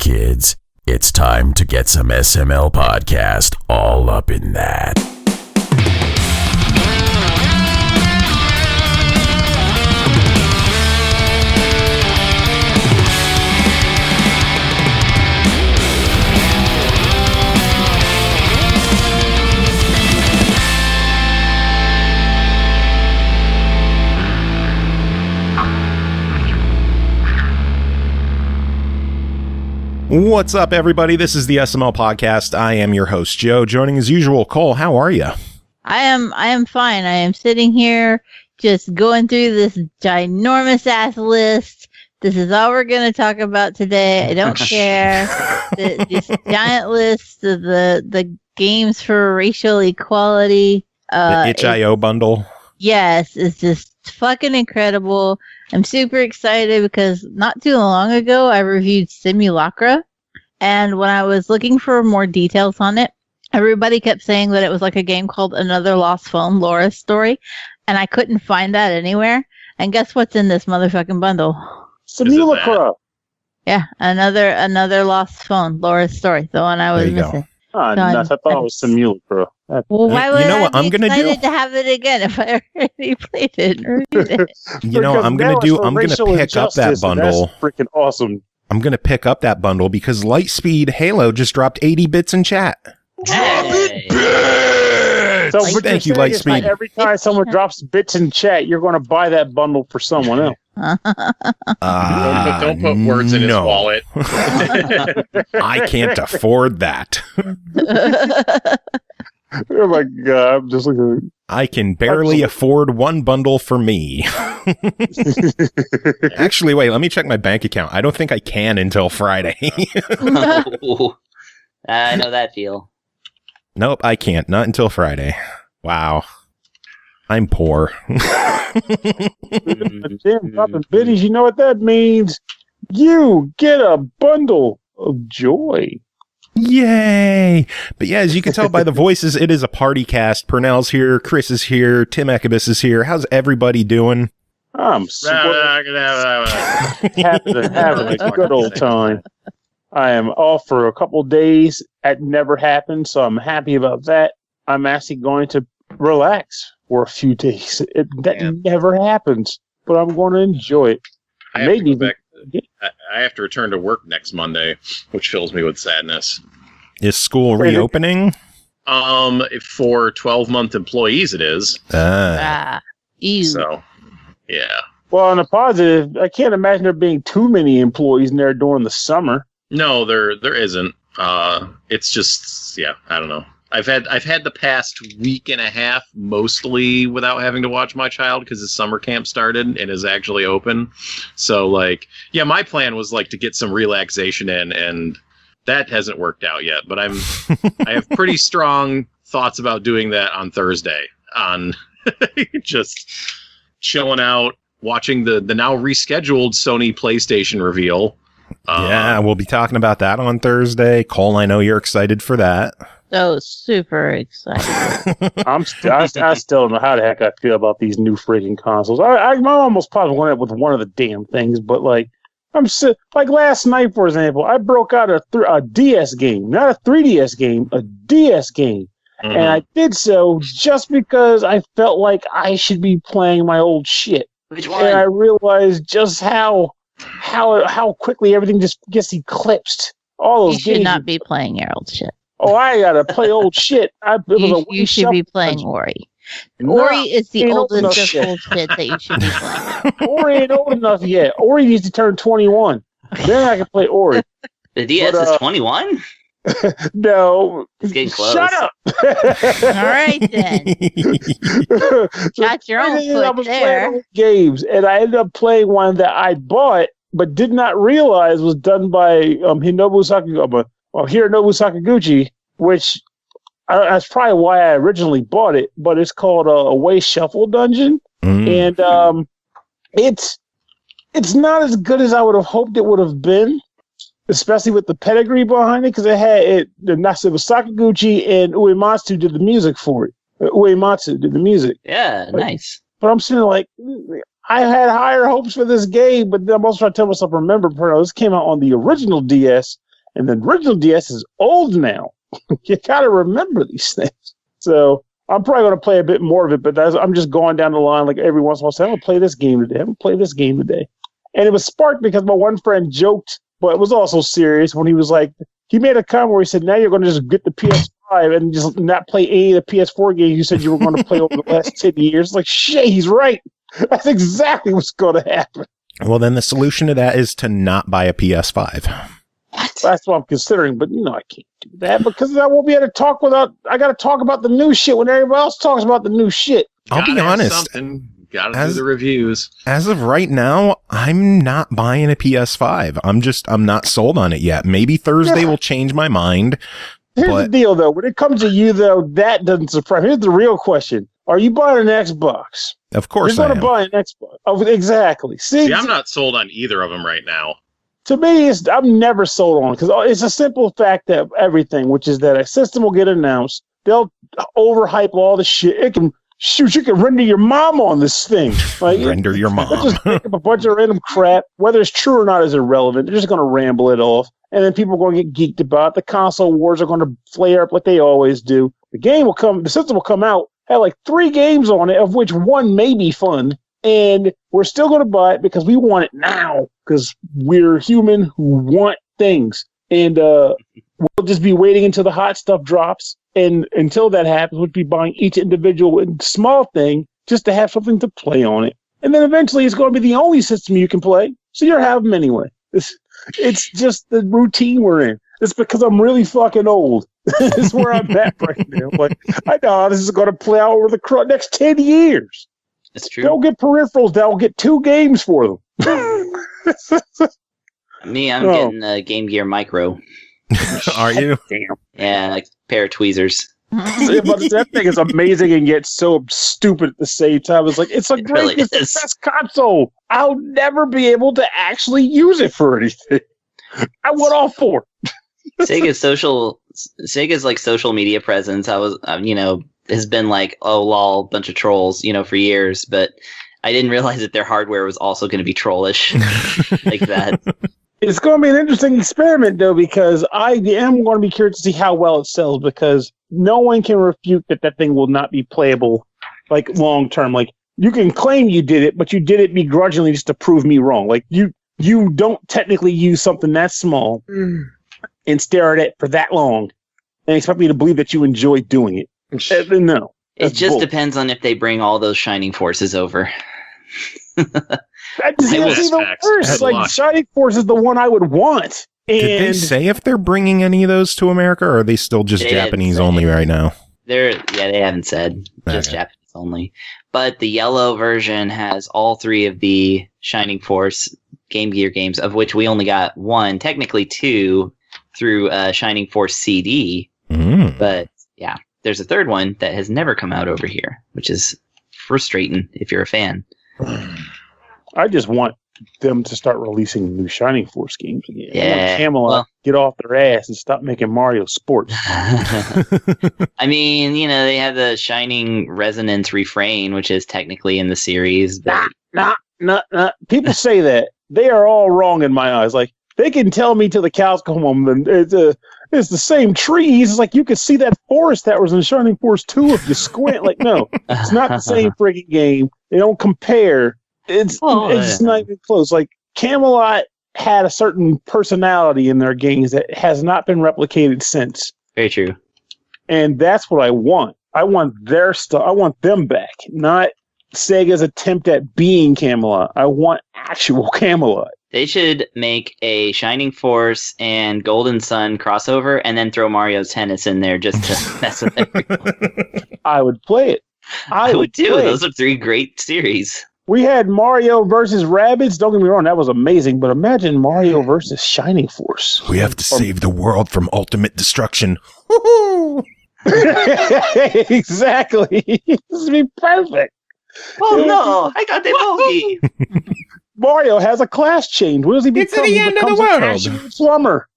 kids. It's time to get some SML podcast all up in that. What's up, everybody? This is the SML podcast. I am your host, Joe. Joining as usual, Cole. How are you? I am fine. I am sitting here just going through this ginormous ass list. This is all we're going to talk about today. I don't care. This giant list of the games for racial equality. The itch.io bundle. Yes, it's just fucking incredible. I'm super excited because not too long ago I reviewed Simulacra, and when I was looking for more details on it, everybody kept saying that it was like a game called Another Lost Phone, Laura's Story, and I couldn't find that anywhere. And guess what's in this motherfucking bundle? Simulacra. Yeah, another Lost Phone, Laura's Story, the one I was missing. Oh, I thought it was Simulacra. Well, why would I I'm gonna do? to have it again if I already played it and reviewed it? I'm gonna pick up that bundle. That's freaking awesome. I'm gonna pick up that bundle because Lightspeed Halo just dropped 80 bits in chat. Hey. So thank you, Lightspeed. Every time someone drops bits in chat, you're going to buy that bundle for someone else. Don't put words in his wallet. I can't afford that. Oh my god, I'm just looking. I can barely afford one bundle for me. Actually, wait, let me check my bank account. I don't think I can until Friday. I know that feel. Nope, I can't. Not until Friday. Wow. I'm poor. Damn, popping biddies, you know what that means? You get a bundle of joy. Yay! But yeah, as you can tell by the voices, it is a party cast. Pernell's here, Chris is here, Tim Ekkebus is here. How's everybody doing? I'm super happy to have a good old time. I am off for a couple days. That never happened, so I'm happy about that. I'm actually going to relax for a few days. That never happens, but I'm going to enjoy it. I have to return to work next Monday, which fills me with sadness. Is school reopening? For 12-month employees, it is. Ew. So, yeah. Well, on a positive, I can't imagine there being too many employees in there during the summer. No, there isn't. It's just, yeah, I don't know. I've had the past week and a half mostly without having to watch my child because his summer camp started and is actually open. So, like, yeah, my plan was like to get some relaxation in, and that hasn't worked out yet. But I have pretty strong thoughts about doing that on Thursday. On just chilling out, watching the now rescheduled Sony PlayStation reveal. Yeah, we'll be talking about that on Thursday. Cole, I know you're excited for that. So super excited. I still don't know how the heck I feel about these new freaking consoles. I'm almost positive went up with one of the damn things, but like like last night, for example, I broke out a DS game, not a 3DS game, a DS game, and I did so just because I felt like I should be playing my old shit. Which one? And I realized just how quickly everything just gets eclipsed. All those You should games not be playing your old shit. Oh, I gotta play old shit. You should be playing Ori. Ori is the oldest of old shit that you should be playing. Ori ain't old enough yet. Ori needs to turn 21. Then I can play Ori. The DS is 21? No. It's getting close. Shut up. All right, then. Got your own foot there. Games, and I ended up playing one that I bought but did not realize was done by Hironobu Sakaguchi, which that's probably why I originally bought it, but it's called Away Shuffle Dungeon. And it's not as good as I would have hoped it would have been, especially with the pedigree behind it, because it was Sakaguchi and Uematsu did the music for it. Uematsu did the music. Yeah, nice. But I'm sitting like, I had higher hopes for this game, but then I'm also trying to tell myself, remember, this came out on the original DS, And the original DS is old now. You got to remember these things. So I'm probably going to play a bit more of it, but I'm just going down the line like every once in a while. I'm going to play this game today. I'm going to play this game today. And it was sparked because my one friend joked, but it was also serious when he was like, he made a comment where he said, now you're going to just get the PS5 and just not play any of the PS4 games you said you were going to play over the last 10 years. It's like, shit, he's right. That's exactly what's going to happen. Well, then the solution to that is to not buy a PS5. What? That's what I'm considering, but I can't do that because I won't be able to talk I got to talk about the new shit when everybody else talks about the new shit. I'll be honest. Gotta do the reviews. As of right now, I'm not buying a PS5. I'm not sold on it yet. Maybe Thursday will change my mind. Here's the deal, though. When it comes to you, though, that doesn't surprise me. Here's the real question. Are you buying an Xbox? Of course You're I going to am. buy an Xbox. Oh, exactly. See, I'm not sold on either of them right now. To me, I'm never sold on it because it's a simple fact that everything, which is that a system will get announced. They'll overhype all the shit. It can shoot. You can render your mom on this thing. Like, Render your mom. They'll just make up a bunch of random crap. Whether it's true or not is irrelevant. They're just going to ramble it off, and then people are going to get geeked about it. The console wars are going to flare up like they always do. The system will come out, have like 3 games on it, of which one may be fun. And we're still going to buy it because we want it now because we're human who want things. And we'll just be waiting until the hot stuff drops. And until that happens, we'll be buying each individual small thing just to have something to play on it. And then eventually it's going to be the only system you can play. So you'll have them anyway. It's just the routine we're in. It's because I'm really fucking old. This is where I'm at right now. Like, I know how this is going to play out over the next 10 years. It's true. They'll get peripherals. They'll get 2 games for them. Me, I'm getting a Game Gear Micro. Are you? Damn. Yeah, like a pair of tweezers. But that thing is amazing and yet so stupid at the same time. It's like, it's a great, really it's the is. best console. I'll never be able to actually use it for anything. I want all 4. Sega's like social media presence. Has been like, oh lol, bunch of trolls, for years, but I didn't realize that their hardware was also going to be trollish like that. It's going to be an interesting experiment, though, because I am going to be curious to see how well it sells, because no one can refute that thing will not be playable, like, long term. Like, you can claim you did it, but you did it begrudgingly just to prove me wrong. Like, you don't technically use something that small and stare at it for that long and expect me to believe that you enjoy doing it. No. It just depends on if they bring all those Shining Forces over. That's even worse. Like, Shining Force is the one I would want. And did they say if they're bringing any of those to America, or are they still just Japanese only right now? They haven't said. Just Japanese only. But the yellow version has all 3 of the Shining Force Game Gear games, of which we only got 1, technically 2, through Shining Force CD. But yeah, there's a 3rd one that has never come out over here, which is frustrating if you're a fan. I just want them to start releasing new Shining Force games again. Yeah, Camelot, get off their ass and stop making Mario sports. I mean, they have the Shining Resonance Refrain, which is technically in the series. But Nah. People say that. They are all wrong in my eyes. Like, they can tell me till the cows come home, and it's the same trees. It's like you could see that forest that was in Shining Force 2 if you squint. Like, no, it's not the same friggin' game. They don't compare. It's not even close. Like, Camelot had a certain personality in their games that has not been replicated since. Very true. And that's what I want. I want their stuff. I want them back, not Sega's attempt at being Camelot. I want actual Camelot. They should make a Shining Force and Golden Sun crossover and then throw Mario's Tennis in there just to mess with everyone. I would play it. I would too. Those are 3 great series. We had Mario versus Rabbids. Don't get me wrong, that was amazing. But imagine Mario versus Shining Force. We have to save the world from ultimate destruction. Exactly. This would be perfect. Oh no, I got the bogey. Mario has a class change. What does he become? It's the end of the world. A plumber.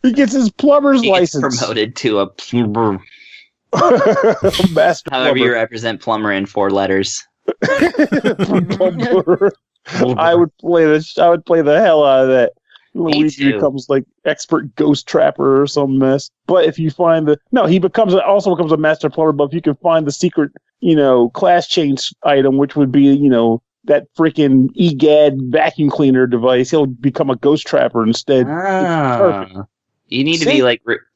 He gets his plumber's license. Promoted to a plumber. Master However plumber. you represent plumber in 4 letters. Plumber. I would play the hell out of that. Luigi becomes like expert ghost trapper or some mess. But if you find he also becomes a master plumber. But if you can find the secret, class change item, which would be, that freaking EGAD vacuum cleaner device, he'll become a ghost trapper instead. It's perfect. You need to be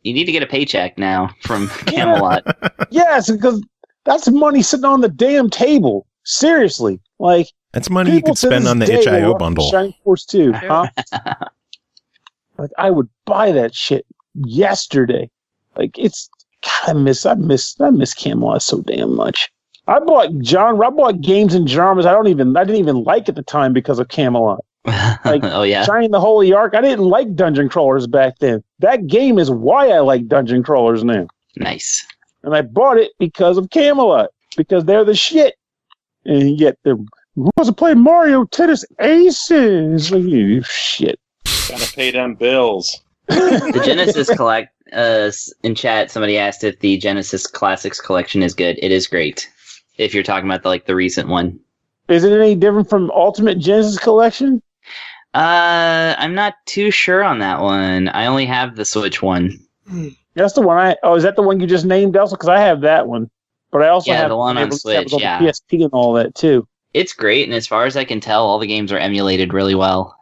you need to get a paycheck now from Camelot. Yes, because that's money sitting on the damn table. Seriously, like that's money you could spend on the itch.io bundle. Shining Force 2, huh? Like I would buy that shit yesterday. Like it's God, I miss Camelot so damn much. I bought games and genres I didn't even like at the time because of Camelot. Like Shining the Holy Ark. I didn't like dungeon crawlers back then. That game is why I like dungeon crawlers now. Nice. And I bought it because of Camelot, because they're the shit. And yet, who wants to play Mario Tennis Aces? Like, you shit. Gotta pay them bills. The Genesis in chat, somebody asked if the Genesis Classics collection is good. It is great. If you're talking about the recent one. Is it any different from Ultimate Genesis Collection? I'm not too sure on that one. I only have the Switch one. That's the one is that the one you just named also? Because I have that one. But I also have the one on Switch, the PSP and all that too. It's great, and as far as I can tell, all the games are emulated really well.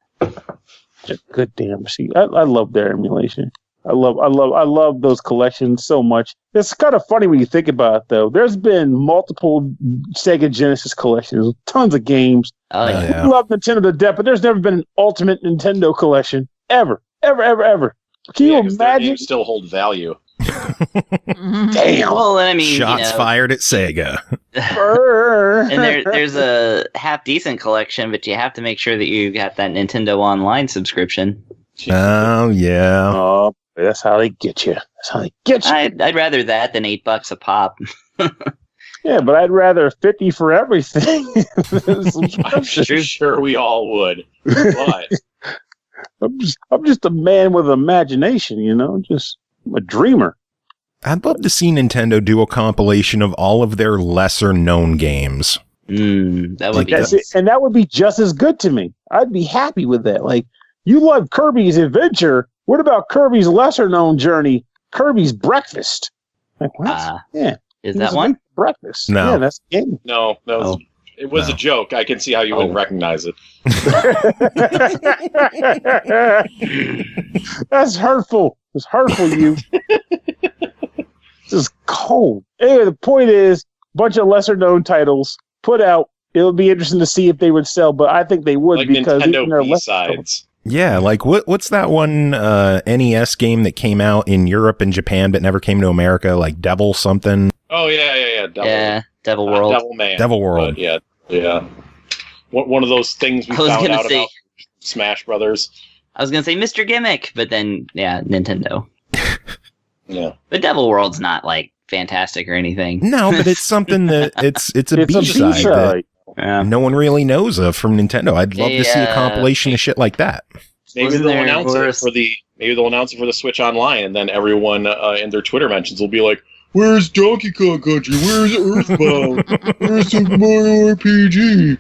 Good damn. See, I love their emulation. I love those collections so much. It's kind of funny when you think about it, though. There's been multiple Sega Genesis collections, tons of games. Oh yeah. I love Nintendo to death, but there's never been an Ultimate Nintendo collection ever. Can you imagine? Their games still hold value. Damn. Well, I mean, shots fired at Sega. And there's a half decent collection, but you have to make sure that you got that Nintendo Online subscription. Oh yeah. Oh, that's how they get you. I'd rather that than $8 a pop. Yeah, but I'd rather 50 for everything. I'm sure we all would. But I'm just a man with imagination, just a dreamer. I'd love to see Nintendo do a compilation of all of their lesser known games. That would be nice. And that would be just as good to me. I'd be happy with that. Like, you love Kirby's Adventure. What about Kirby's lesser known journey, Kirby's Breakfast? Like, what? Yeah. Is that one? Breakfast. No. Yeah, that's the game. No. It was a joke. I can see how you wouldn't recognize it. That's hurtful. It's hurtful, you. This is cold. Anyway, the point is, bunch of lesser known titles put out. It'll be interesting to see if they would sell, but I think they would, like because Nintendo B-sides. Yeah, like what's that one NES game that came out in Europe and Japan but never came to America? Like Devil something. Oh yeah. Devil World. Devil Man. Devil World. Yeah. One of those things we found out about Smash Brothers. I was gonna say Mr. Gimmick, but then Nintendo. Yeah. But Devil World's not like fantastic or anything. No, but it's something that it's a B-side that no one really knows of from Nintendo. I'd love to see a compilation of shit like that. Maybe they'll announce it for the Switch Online, and then everyone in their Twitter mentions will be like, "Where's Donkey Kong Country? Where's Earthbound? Where's Super Mario RPG?"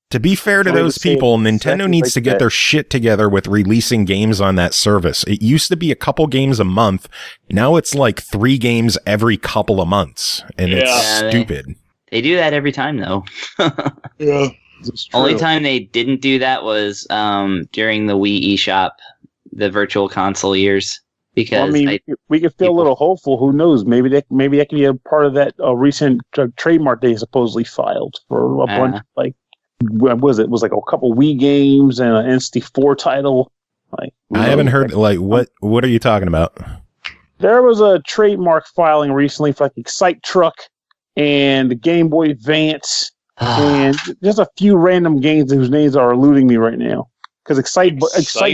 To be fair to those people, Nintendo needs to get their shit together with releasing games on that service. It used to be a couple games a month. Now it's like 3 games every couple of months, and it's stupid. They do that every time, though. Yeah. Only time they didn't do that was during the Wii eShop, the Virtual Console years. Because we could feel a little hopeful. Who knows? Maybe that can be a part of that recent trademark they supposedly filed for a bunch. Like, what was it? It was like a couple Wii games and an N64 title. Like, I haven't heard. Like, what are you talking about? There was a trademark filing recently for like Excite Truck and the Game Boy Advance, and just a few random games whose names are eluding me right now. Because Excite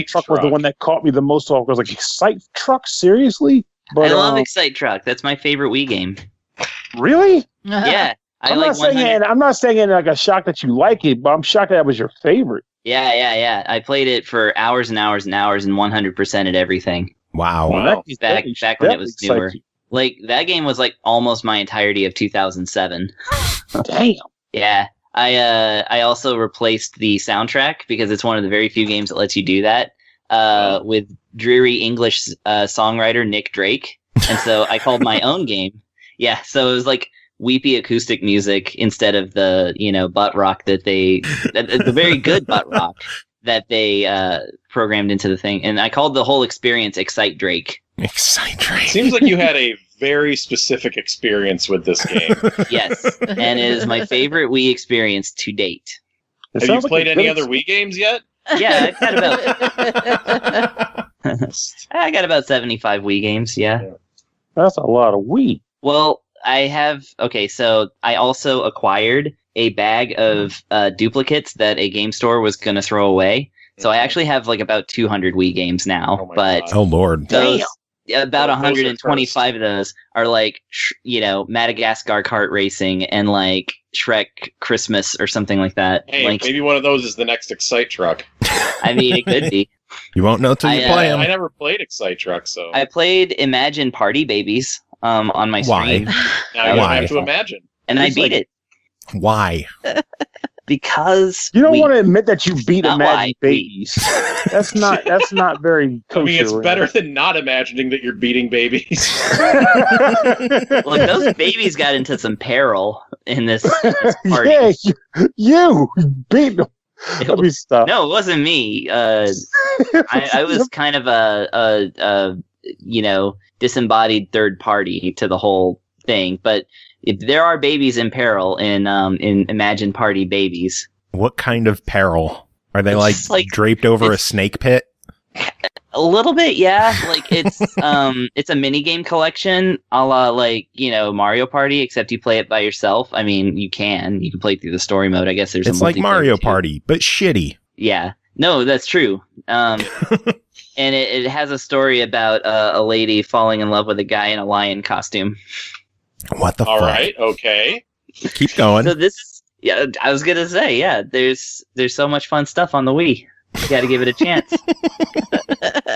Truck was the one that caught me the most off. I was like, Excite Truck? Seriously? But, I love Excite Truck. That's my favorite Wii game. Really? Yeah. I'm not saying it like a shock that you like it, but I'm shocked that was your favorite. Yeah. I played it for hours and hours and hours and 100% at everything. Wow. Back when it was newer. Like, that game was like almost my entirety of 2007. Damn. Yeah. I also replaced the soundtrack because it's one of the very few games that lets you do that with dreary English songwriter Nick Drake, and so I called my own game. Yeah, so it was like weepy acoustic music instead of the butt rock that the very good butt rock that they programmed into the thing, and I called the whole experience Excite Drake. Excite Drake. Seems like you had a very specific experience with this game. Yes, and it is my favorite Wii experience to date. Have you played any other Wii games yet? Yeah, I got about 75 Wii games. Yeah, that's a lot of Wii. Well, so I also acquired a bag of duplicates that a game store was going to throw away. So I actually have like about 200 Wii games now, oh Lord, about 125 of those are like Madagascar kart racing and like Shrek Christmas or something like that. Hey, like, maybe one of those is the next Excite Truck. I mean, it could be. You won't know till you play them. I never played Excite Truck, so I played Imagine Party Babies on my stream. Now you don't have to imagine, and I beat it. Why? Because you don't want to admit that you beat Imagine Babies. That's not very kosher. I mean, it's better than not imagining that you're beating babies. Look, those babies got into some peril in this party. Yeah, you beat them. Let me stop. No, it wasn't me. I was kind of a disembodied third party to the whole thing, but if there are babies in peril in Imagine Party Babies. What kind of peril? Are they like draped over a snake pit? A little bit, yeah. Like it's a mini game collection, a la Mario Party, except you play it by yourself. I mean, you can play through the story mode. I guess it's like Mario Party, but shitty. Yeah, no, that's true. And it has a story about a lady falling in love with a guy in a lion costume. What the fuck? All right, okay. Keep going. So I was gonna say, yeah. There's so much fun stuff on the Wii. You got to give it a chance.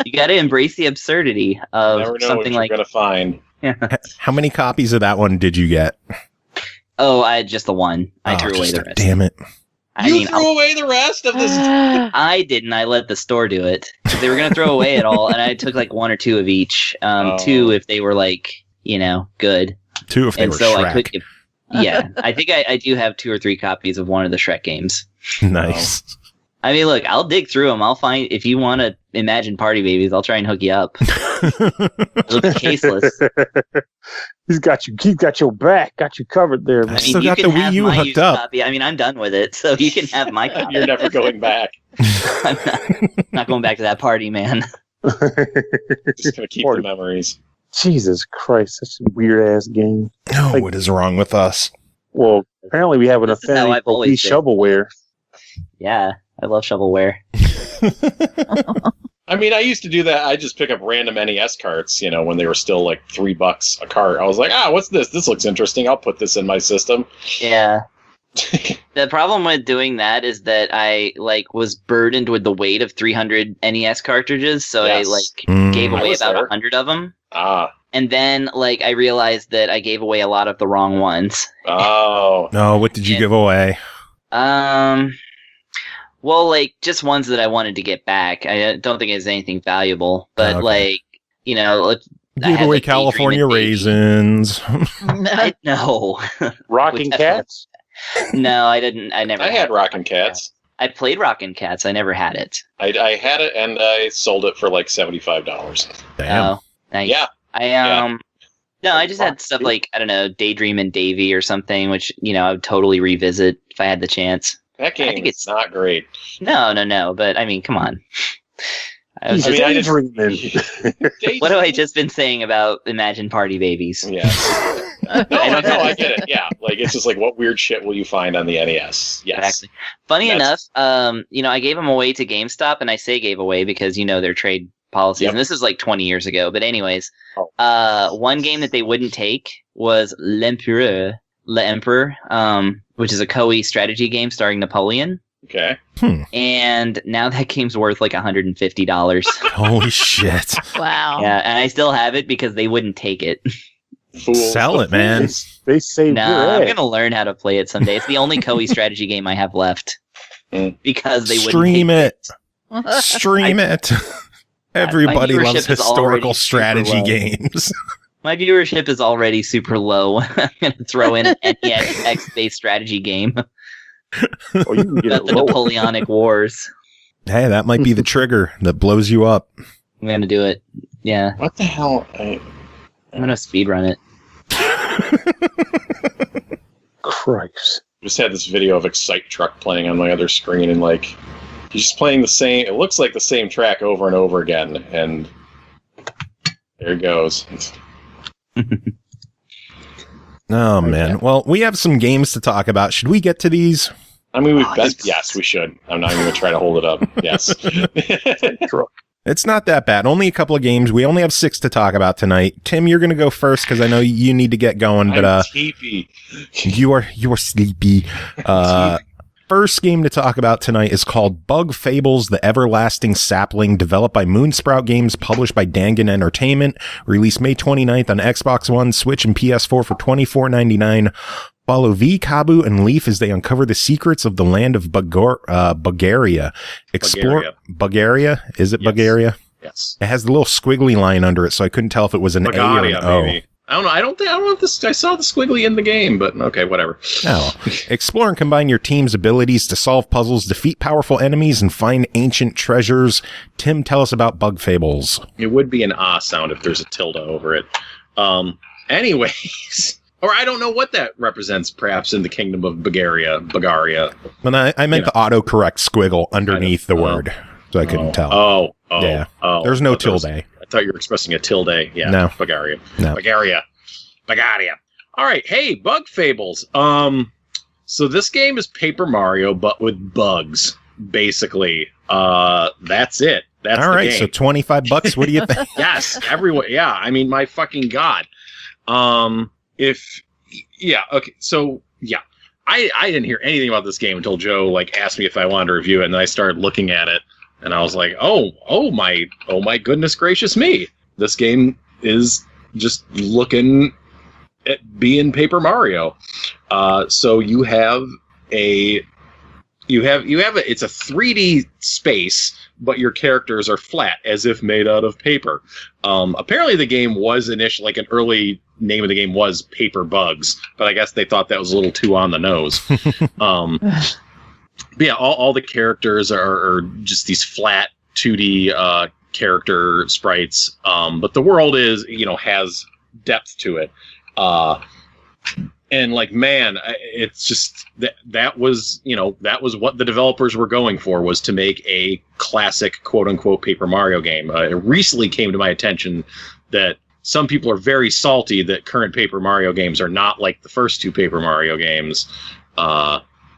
You got to embrace the absurdity of something like. You're gonna find. Yeah. How many copies of that one did you get? Oh, I had just the one. I threw away the rest. Damn it! You threw away the rest of this. I didn't. I let the store do it. They were gonna throw away it all, and I took like one or two of each. Two if they were good. Two if they were Shrek. I think I do have 2 or 3 copies of one of the Shrek games. Nice. I mean, look, I'll dig through them. I'll find, if you want to Imagine Party Babies, I'll try and hook you up. It'll be caseless. He's got your back, got you covered there. Man. I still got the Wii U hooked up. Copy. I mean, I'm done with it, so you can have my copy. You're never going back. I'm not going back to that party, man. Just gonna keep the memories. Jesus Christ, such a weird ass game. No, what is wrong with us? Well, apparently we have an affinity for Wii shovelware. Yeah, I love shovelware. I mean, I used to do that. I just pick up random NES carts, when they were still like $3 a cart. I was like, what's this? This looks interesting. I'll put this in my system. Yeah. The problem with doing that is that I was burdened with the weight of 300 NES cartridges, so I gave away about 100 of them. And then I realized that I gave away a lot of the wrong ones. Oh. No, what did you give away? Well, just ones that I wanted to get back. I don't think it's anything valuable, but you gave away California raisins. No. Rockin' Cats? No, I didn't. I never. I had Rockin' Cats. I played Rockin' Cats. I never had it. I had it and I sold it for $75. Damn. Oh, nice. Yeah. No, I just had stuff like, I don't know, Daydream and Davy or something, which, I would totally revisit if I had the chance. That game is not great. No, but I mean, come on. What have I just been saying about Imagine Party Babies? Yeah. I get it. Yeah, it's just what weird shit will you find on the NES? Yes. Exactly. Funny enough, I gave them away to GameStop, and I say gave away because their trade policies, and this is 20 years ago. But anyways, one game that they wouldn't take was L'Empereur, which is a Koei strategy game starring Napoleon. Okay. And now that game's worth $150. Holy shit. Wow. Yeah, and I still have it because they wouldn't take it. Fools. Sell it, man. They saved Nah, your I'm ass. gonna learn how to play it someday. It's the only Koei strategy game I have left because they wouldn't Stream take it. Stream it. Everybody viewership loves is historical already strategy super low. games. My viewership is already super low. I'm gonna throw in an NEX-based strategy game Or you can get about it the lower. Napoleonic Wars. Hey, that might be the trigger that blows you up. I'm gonna do it. Yeah, What the hell? I'm gonna speedrun it. Christ. Just had this video of Excite Truck playing on my other screen, and like he's just playing the same. It looks like the same track over and over again, and there it goes. Oh, man. Well, we have some games to talk about. Should we get to these? I mean, yes, we should. I'm not even going to try to hold it up. Yes. It's not that bad. Only a couple of games. We only have 6 to talk about tonight. Tim, you're going to go first because I know you need to get going. But I'm sleepy. you're sleepy. First game to talk about tonight is called Bug Fables: The Everlasting Sapling, developed by Moonsprout Games, published by Dangen Entertainment, released May 29th on Xbox One, Switch, and PS4 for $24.99. Follow V, Kabu, and Leaf as they uncover the secrets of the land of Bugaria. Explore Bugaria? Is it Yes. Bugaria? Yes. It has the little squiggly line under it, so I couldn't tell if it was an A or Bugaria, an O. maybe. I don't know. I don't know if this. I saw the squiggly in the game, but okay, whatever. Oh. Explore and combine your team's abilities to solve puzzles, defeat powerful enemies, and find ancient treasures. Tim, tell us about Bug Fables. It would be an ah sound if there's a tilde over it. Anyways, or I don't know what that represents. Perhaps in the kingdom of Bugaria. And I meant the autocorrect squiggle underneath the Oh. word, so I couldn't tell. Oh, Yeah. Oh, There's no I thought there was- tilde. I thought you were expressing a tilde. Yeah. No. Bugaria. No. Bugaria. All right. Hey, Bug Fables. So this game is Paper Mario, but with bugs, basically. That's it. That's All the right, game. so $25. What do you think? Yes, everyone. Yeah, I mean, my fucking god. Okay. So yeah, I didn't hear anything about this game until Joe asked me if I wanted to review it, and then I started looking at it, and I was like, oh my goodness gracious me! This game is just looking at being Paper Mario. So you have it's a 3D space, but your characters are flat, as if made out of paper. Apparently the game was initially, an early name of the game was Paper Bugs, but I guess they thought that was a little too on the nose. But yeah, all the characters are just these flat 2D character sprites, but the world is, has depth to it. And it's just that was what the developers were going for, was to make a classic quote unquote Paper Mario game. It recently came to my attention that some people are very salty that current Paper Mario games are not like the first 2 Paper Mario games.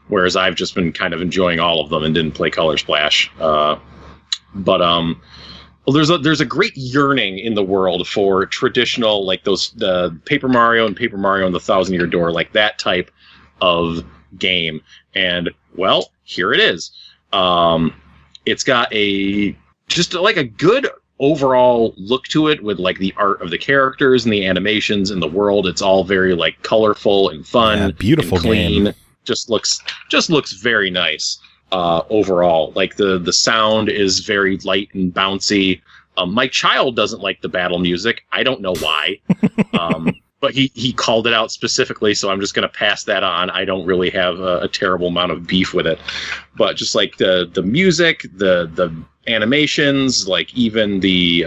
Whereas I've just been kind of enjoying all of them and didn't play Color Splash. Well, there's a great yearning in the world for traditional, the Paper Mario and Paper Mario and the Thousand Year Door, that type of game. And well, here it is. It's got a good overall look to it, with the art of the characters and the animations and the world. It's all very colorful and fun, Yeah, beautiful and clean. game. Just looks very nice. Overall, the sound is very light and bouncy. My child doesn't like the battle music. I don't know why, but he called it out specifically, so I'm just going to pass that on. I don't really have a terrible amount of beef with it, but just the music, the animations, even the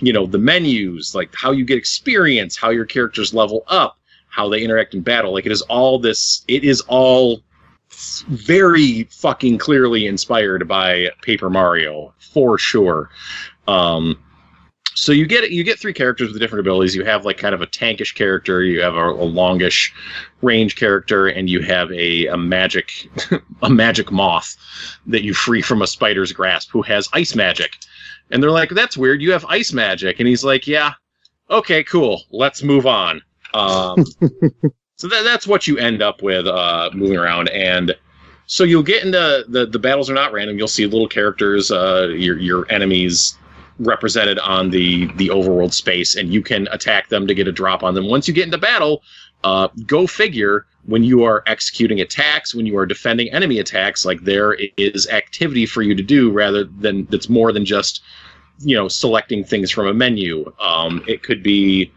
the menus, how you get experience, how your characters level up, how they interact in battle. It is all very fucking clearly inspired by Paper Mario, for sure. So you get 3 characters with different abilities. You have kind of a tankish character, you have a longish range character, and you have a magic a magic moth that you free from a spider's grasp, who has ice magic. And they're like, that's weird, you have ice magic. And he's like, yeah, okay, cool, let's move on. So that's what you end up with moving around. And so you'll get into the battles are not random. You'll see little characters, your enemies, represented on the overworld space, and you can attack them to get a drop on them. Once you get into battle, go figure, when you are executing attacks, when you are defending enemy attacks, like there is activity for you to do rather than that's more than just, selecting things from a menu. It could be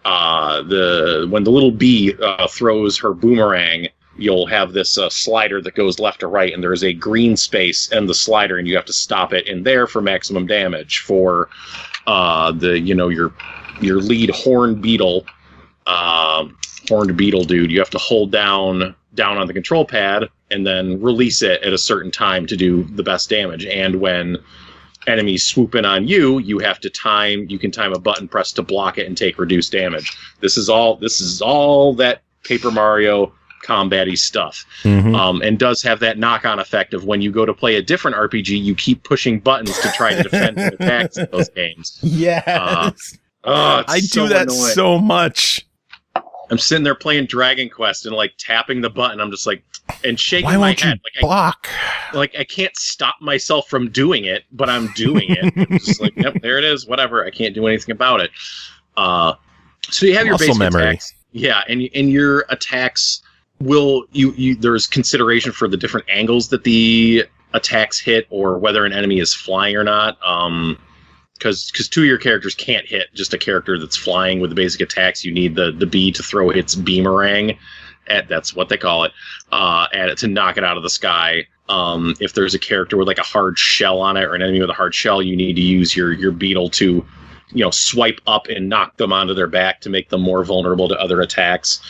when the little bee throws her boomerang, you'll have this slider that goes left to right, and there's a green space in the slider, and you have to stop it in there for maximum damage. For your lead horned beetle dude, you have to hold down on the control pad and then release it at a certain time to do the best damage. And when enemies swoop in on you, you can time a button press to block it and take reduced damage. This is all that Paper Mario combat-y stuff. And does have that knock-on effect of when you go to play a different RPG, you keep pushing buttons to try to defend and attacks in those games. Yes. I so do that annoying. so much. I'm sitting there playing Dragon Quest and like tapping the button. I'm just like, and shaking Why my won't head. you block? I can't stop myself from doing it, but I'm doing it. I'm just like, yep, there it is. Whatever. I can't do anything about it. So you have your basic attacks. Yeah, and your attacks will there's consideration for the different angles that the attacks hit, or whether an enemy is flying or not. Because two of your characters can't hit just a character that's flying with the basic attacks. You need the bee to throw its beamerang that's what they call it, at it to knock it out of the sky. If there's a character with like a hard shell on it, or an enemy with a hard shell, you need to use your beetle to swipe up and knock them onto their back to make them more vulnerable to other attacks.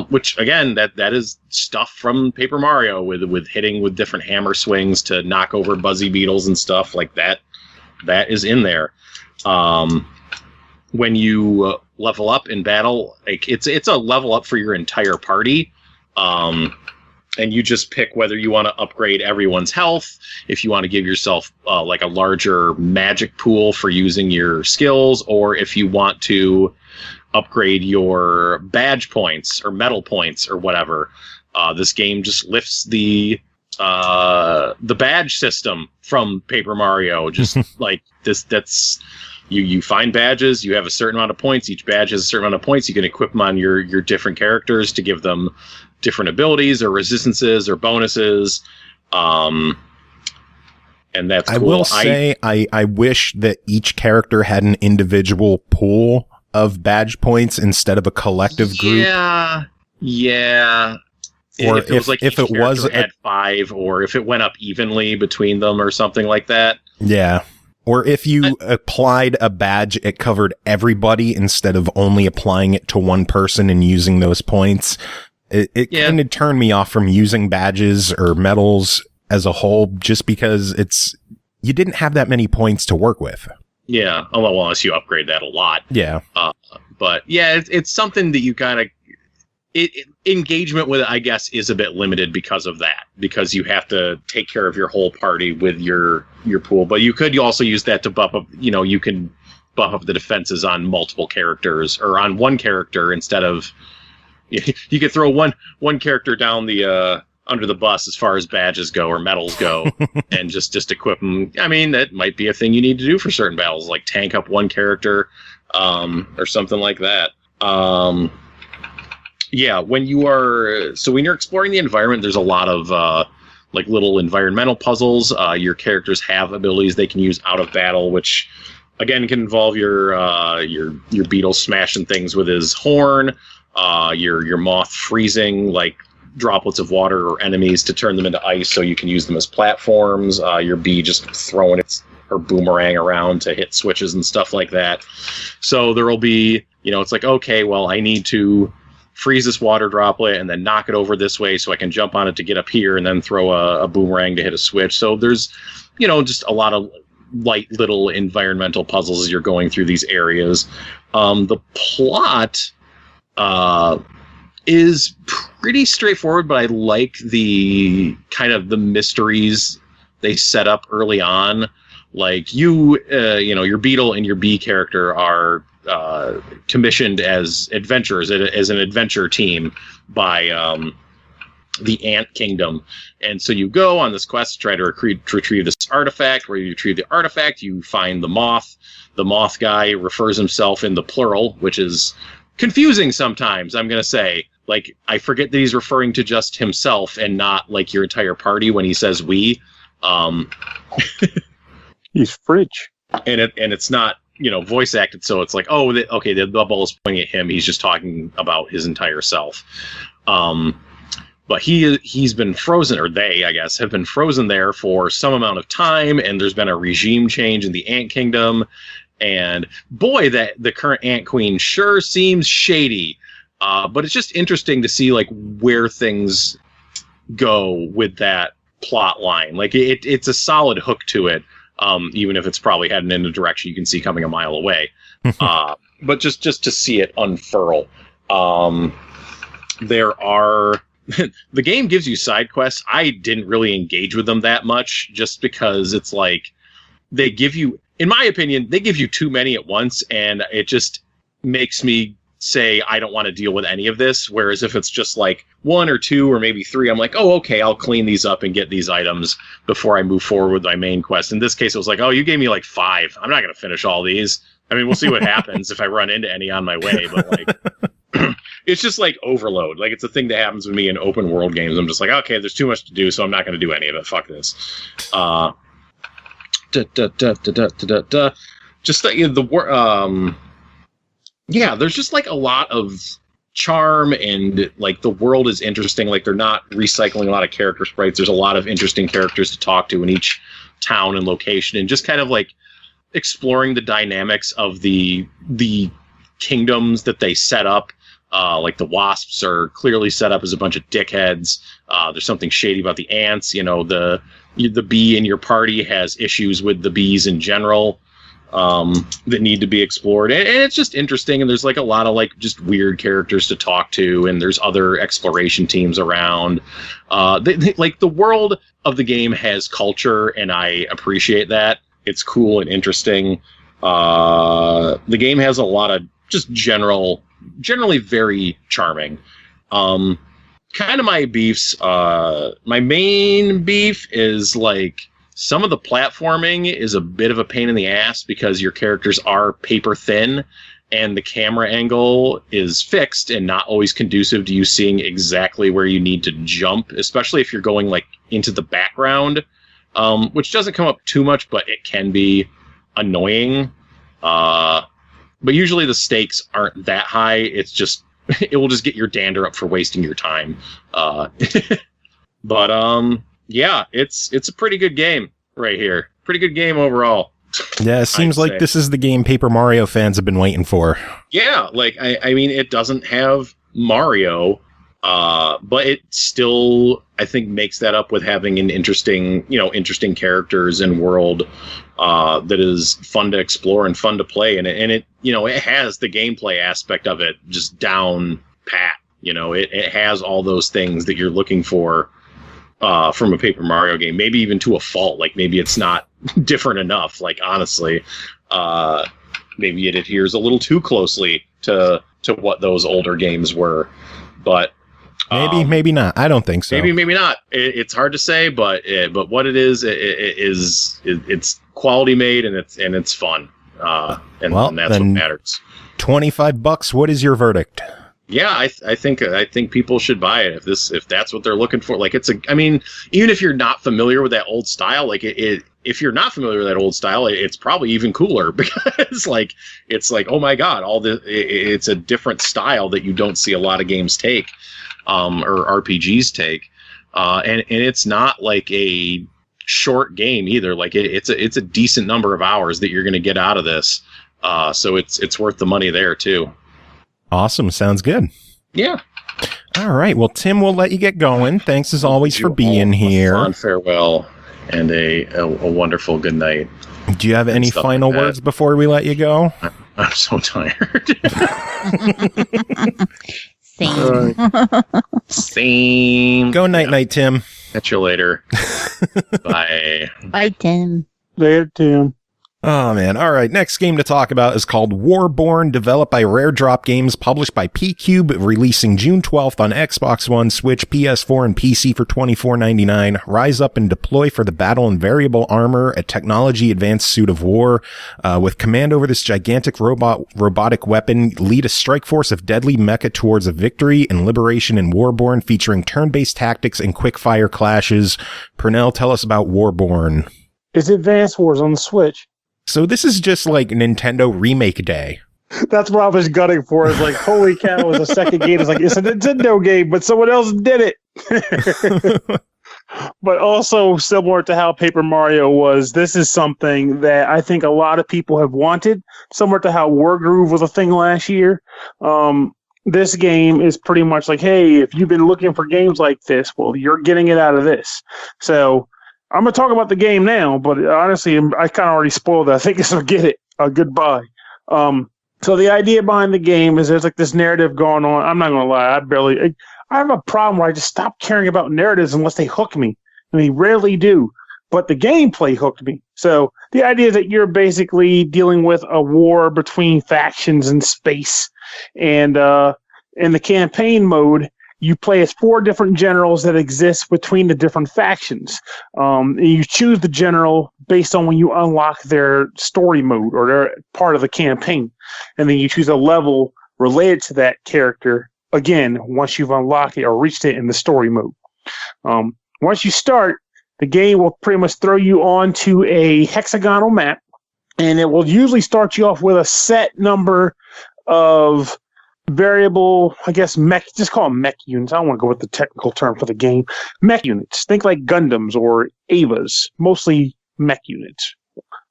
Which again, that is stuff from Paper Mario with hitting with different hammer swings to knock over buzzy beetles and stuff like that. That is in there. When you level up in battle, like it's a level up for your entire party. And you just pick whether you want to upgrade everyone's health, if you want to give yourself like a larger magic pool for using your skills, or if you want to upgrade your badge points or medal points or whatever. This game just lifts the badge system from Paper Mario. Just like this, that's you find badges, you have a certain amount of points, each badge has a certain amount of points, you can equip them on your different characters to give them different abilities or resistances or bonuses. And that's cool. I will say I wish that each character had an individual pool of badge points instead of a collective group. Yeah. Or if it was like if it was had 5, or if it went up evenly between them or something like that. Yeah. Or if you applied a badge, it covered everybody instead of only applying it to one person and using those points. It kind of turned me off from using badges or medals as a whole, just because you didn't have that many points to work with. Yeah. Although unless you upgrade that a lot. Yeah. But yeah, it's something that you kind of, engagement with it, I guess, is a bit limited because of that, because you have to take care of your whole party with your pool. But you could also use that to buff up, you can buff up the defenses on multiple characters, or on one character instead of, you could throw one character down the under the bus as far as badges go or medals go, and just equip them. I mean, that might be a thing you need to do for certain battles, like tank up one character, or something like that. Yeah, when you're exploring the environment, there's a lot of like little environmental puzzles. Your characters have abilities they can use out of battle, which again can involve your beetle smashing things with his horn, your moth freezing like droplets of water or enemies to turn them into ice so you can use them as platforms, your bee just throwing her boomerang around to hit switches and stuff like that. So there will be, it's like, okay, well, I need to freeze this water droplet and then knock it over this way so I can jump on it to get up here and then throw a boomerang to hit a switch. So there's, just a lot of light little environmental puzzles as you're going through these areas. The plot is pretty straightforward, but I like the kind of the mysteries they set up early on. Like your beetle and your bee character are commissioned as adventurers, as an adventure team by Ant Kingdom. And so you go on this quest to try to retrieve this artifact. Where you retrieve the artifact, you find the moth. The moth guy refers himself in the plural, which is confusing sometimes, I'm going to say. Like, I forget that he's referring to just himself and not, like, your entire party when he says we. He's French. And it's not, voice acted, so it's like, oh, okay, the bubble is pointing at him. He's just talking about his entire self. But he's been frozen, or they, I guess, have been frozen there for some amount of time, and there's been a regime change in the Ant Kingdom. And boy, that the current Ant Queen sure seems shady. But it's just interesting to see like where things go with that plot line. Like it's a solid hook to it, even if it's probably heading in a direction you can see coming a mile away. But just to see it unfurl. There are the game gives you side quests. I didn't really engage with them that much, just because it's like they give you, in my opinion, they give you too many at once, and it just makes me say I don't want to deal with any of this. Whereas if it's just like 1 or 2 or maybe 3, I'm like, oh, okay, I'll clean these up and get these items before I move forward with my main quest. In this case, it was like, oh, you gave me like 5. I'm not going to finish all these. I mean, we'll see what happens if I run into any on my way, but like it's just like overload. Like it's a thing that happens with me in open world games. I'm just like, okay, there's too much to do, so I'm not going to do any of it. Fuck this. Just there's just like a lot of charm, and like the world is interesting. Like they're not recycling a lot of character sprites. There's a lot of interesting characters to talk to in each town and location, and just kind of like exploring the dynamics of the kingdoms that they set up. Like the wasps are clearly set up as a bunch of dickheads. There's something shady about the ants. The bee in your party has issues with the bees in general that need to be explored, and it's just interesting. And there's like a lot of like just weird characters to talk to, and there's other exploration teams around. Like the world of the game has culture, and I appreciate that. It's cool and interesting. The game has a lot of just generally very charming. Kind of my beefs. My main beef is like some of the platforming is a bit of a pain in the ass because your characters are paper thin, and the camera angle is fixed and not always conducive to you seeing exactly where you need to jump, especially if you're going like into the background, which doesn't come up too much, but it can be annoying. But usually the stakes aren't that high. It's just it will just get your dander up for wasting your time. But yeah, it's a pretty good game right here. Pretty good game overall. Yeah, it seems like this is the game Paper Mario fans have been waiting for. Yeah, like I mean, it doesn't have Mario, but it still, I think, makes that up with having an interesting characters and world that is fun to explore and fun to play, and it it has the gameplay aspect of it just down pat. It has all those things that you're looking for from a Paper Mario game, maybe even to a fault. Like maybe it's not different enough. Like honestly, maybe it adheres a little too closely to what those older games were, but maybe not. I don't think so. Maybe not. It's hard to say, but what it is, it's quality made, and it's fun. And that's what matters. $25. What is your verdict? Yeah, I think people should buy it if that's what they're looking for. Like even if you're not familiar with that old style, like if you're not familiar with that old style, it's probably even cooler because it's like, oh my god, it's a different style that you don't see a lot of games take, or RPGs take, and it's not like a short game either. Like it's a decent number of hours that you're going to get out of this, so it's worth the money there too. Awesome. Sounds good. Yeah. All right. Well, Tim, we'll let you get going. Thanks as always for being here. A fond farewell and a wonderful good night. Do you have any final words before we let you go? I'm so tired. Same. Same. Go night, Tim. Catch you later. Bye. Bye, Tim. Later, Tim. Oh, man. All right. Next game to talk about is called WARBORN, developed by Raredrop Games, published by PQube, releasing June 12th on Xbox One, Switch, PS4, and PC for $24.99. Rise up and deploy for the battle in variable armor, a technology-advanced suit of war. With command over this gigantic robotic weapon, lead a strike force of deadly mecha towards a victory and liberation in WARBORN, featuring turn-based tactics and quick-fire clashes. Pernell, tell us about WARBORN. It's Advance Wars on the Switch. So this is just like Nintendo Remake Day. That's what I was gunning for. It's like, holy cow, it's a second game. It's like, it's a Nintendo game, but someone else did it. But also similar to how Paper Mario was, this is something that I think a lot of people have wanted, similar to how Wargroove was a thing last year. This game is pretty much like, hey, if you've been looking for games like this, well, you're getting it out of this. So I'm going to talk about the game now, but honestly, I kind of already spoiled it. I think so. Get it. Goodbye. So the idea behind the game is there's like this narrative going on. I'm not going to lie. I have a problem where I just stop caring about narratives unless they hook me. And they rarely do. But the gameplay hooked me. So the idea is that you're basically dealing with a war between factions in space. And in the campaign mode, you play as 4 different generals that exist between the different factions. You choose the general based on when you unlock their story mode or their part of the campaign. And then you choose a level related to that character, again, once you've unlocked it or reached it in the story mode. Once you start, the game will pretty much throw you onto a hexagonal map, and it will usually start you off with a set number of variable, I guess, mech, just call them mech units. I don't want to go with the technical term for the game. Mech units. Think like Gundams or Avas, mostly mech units.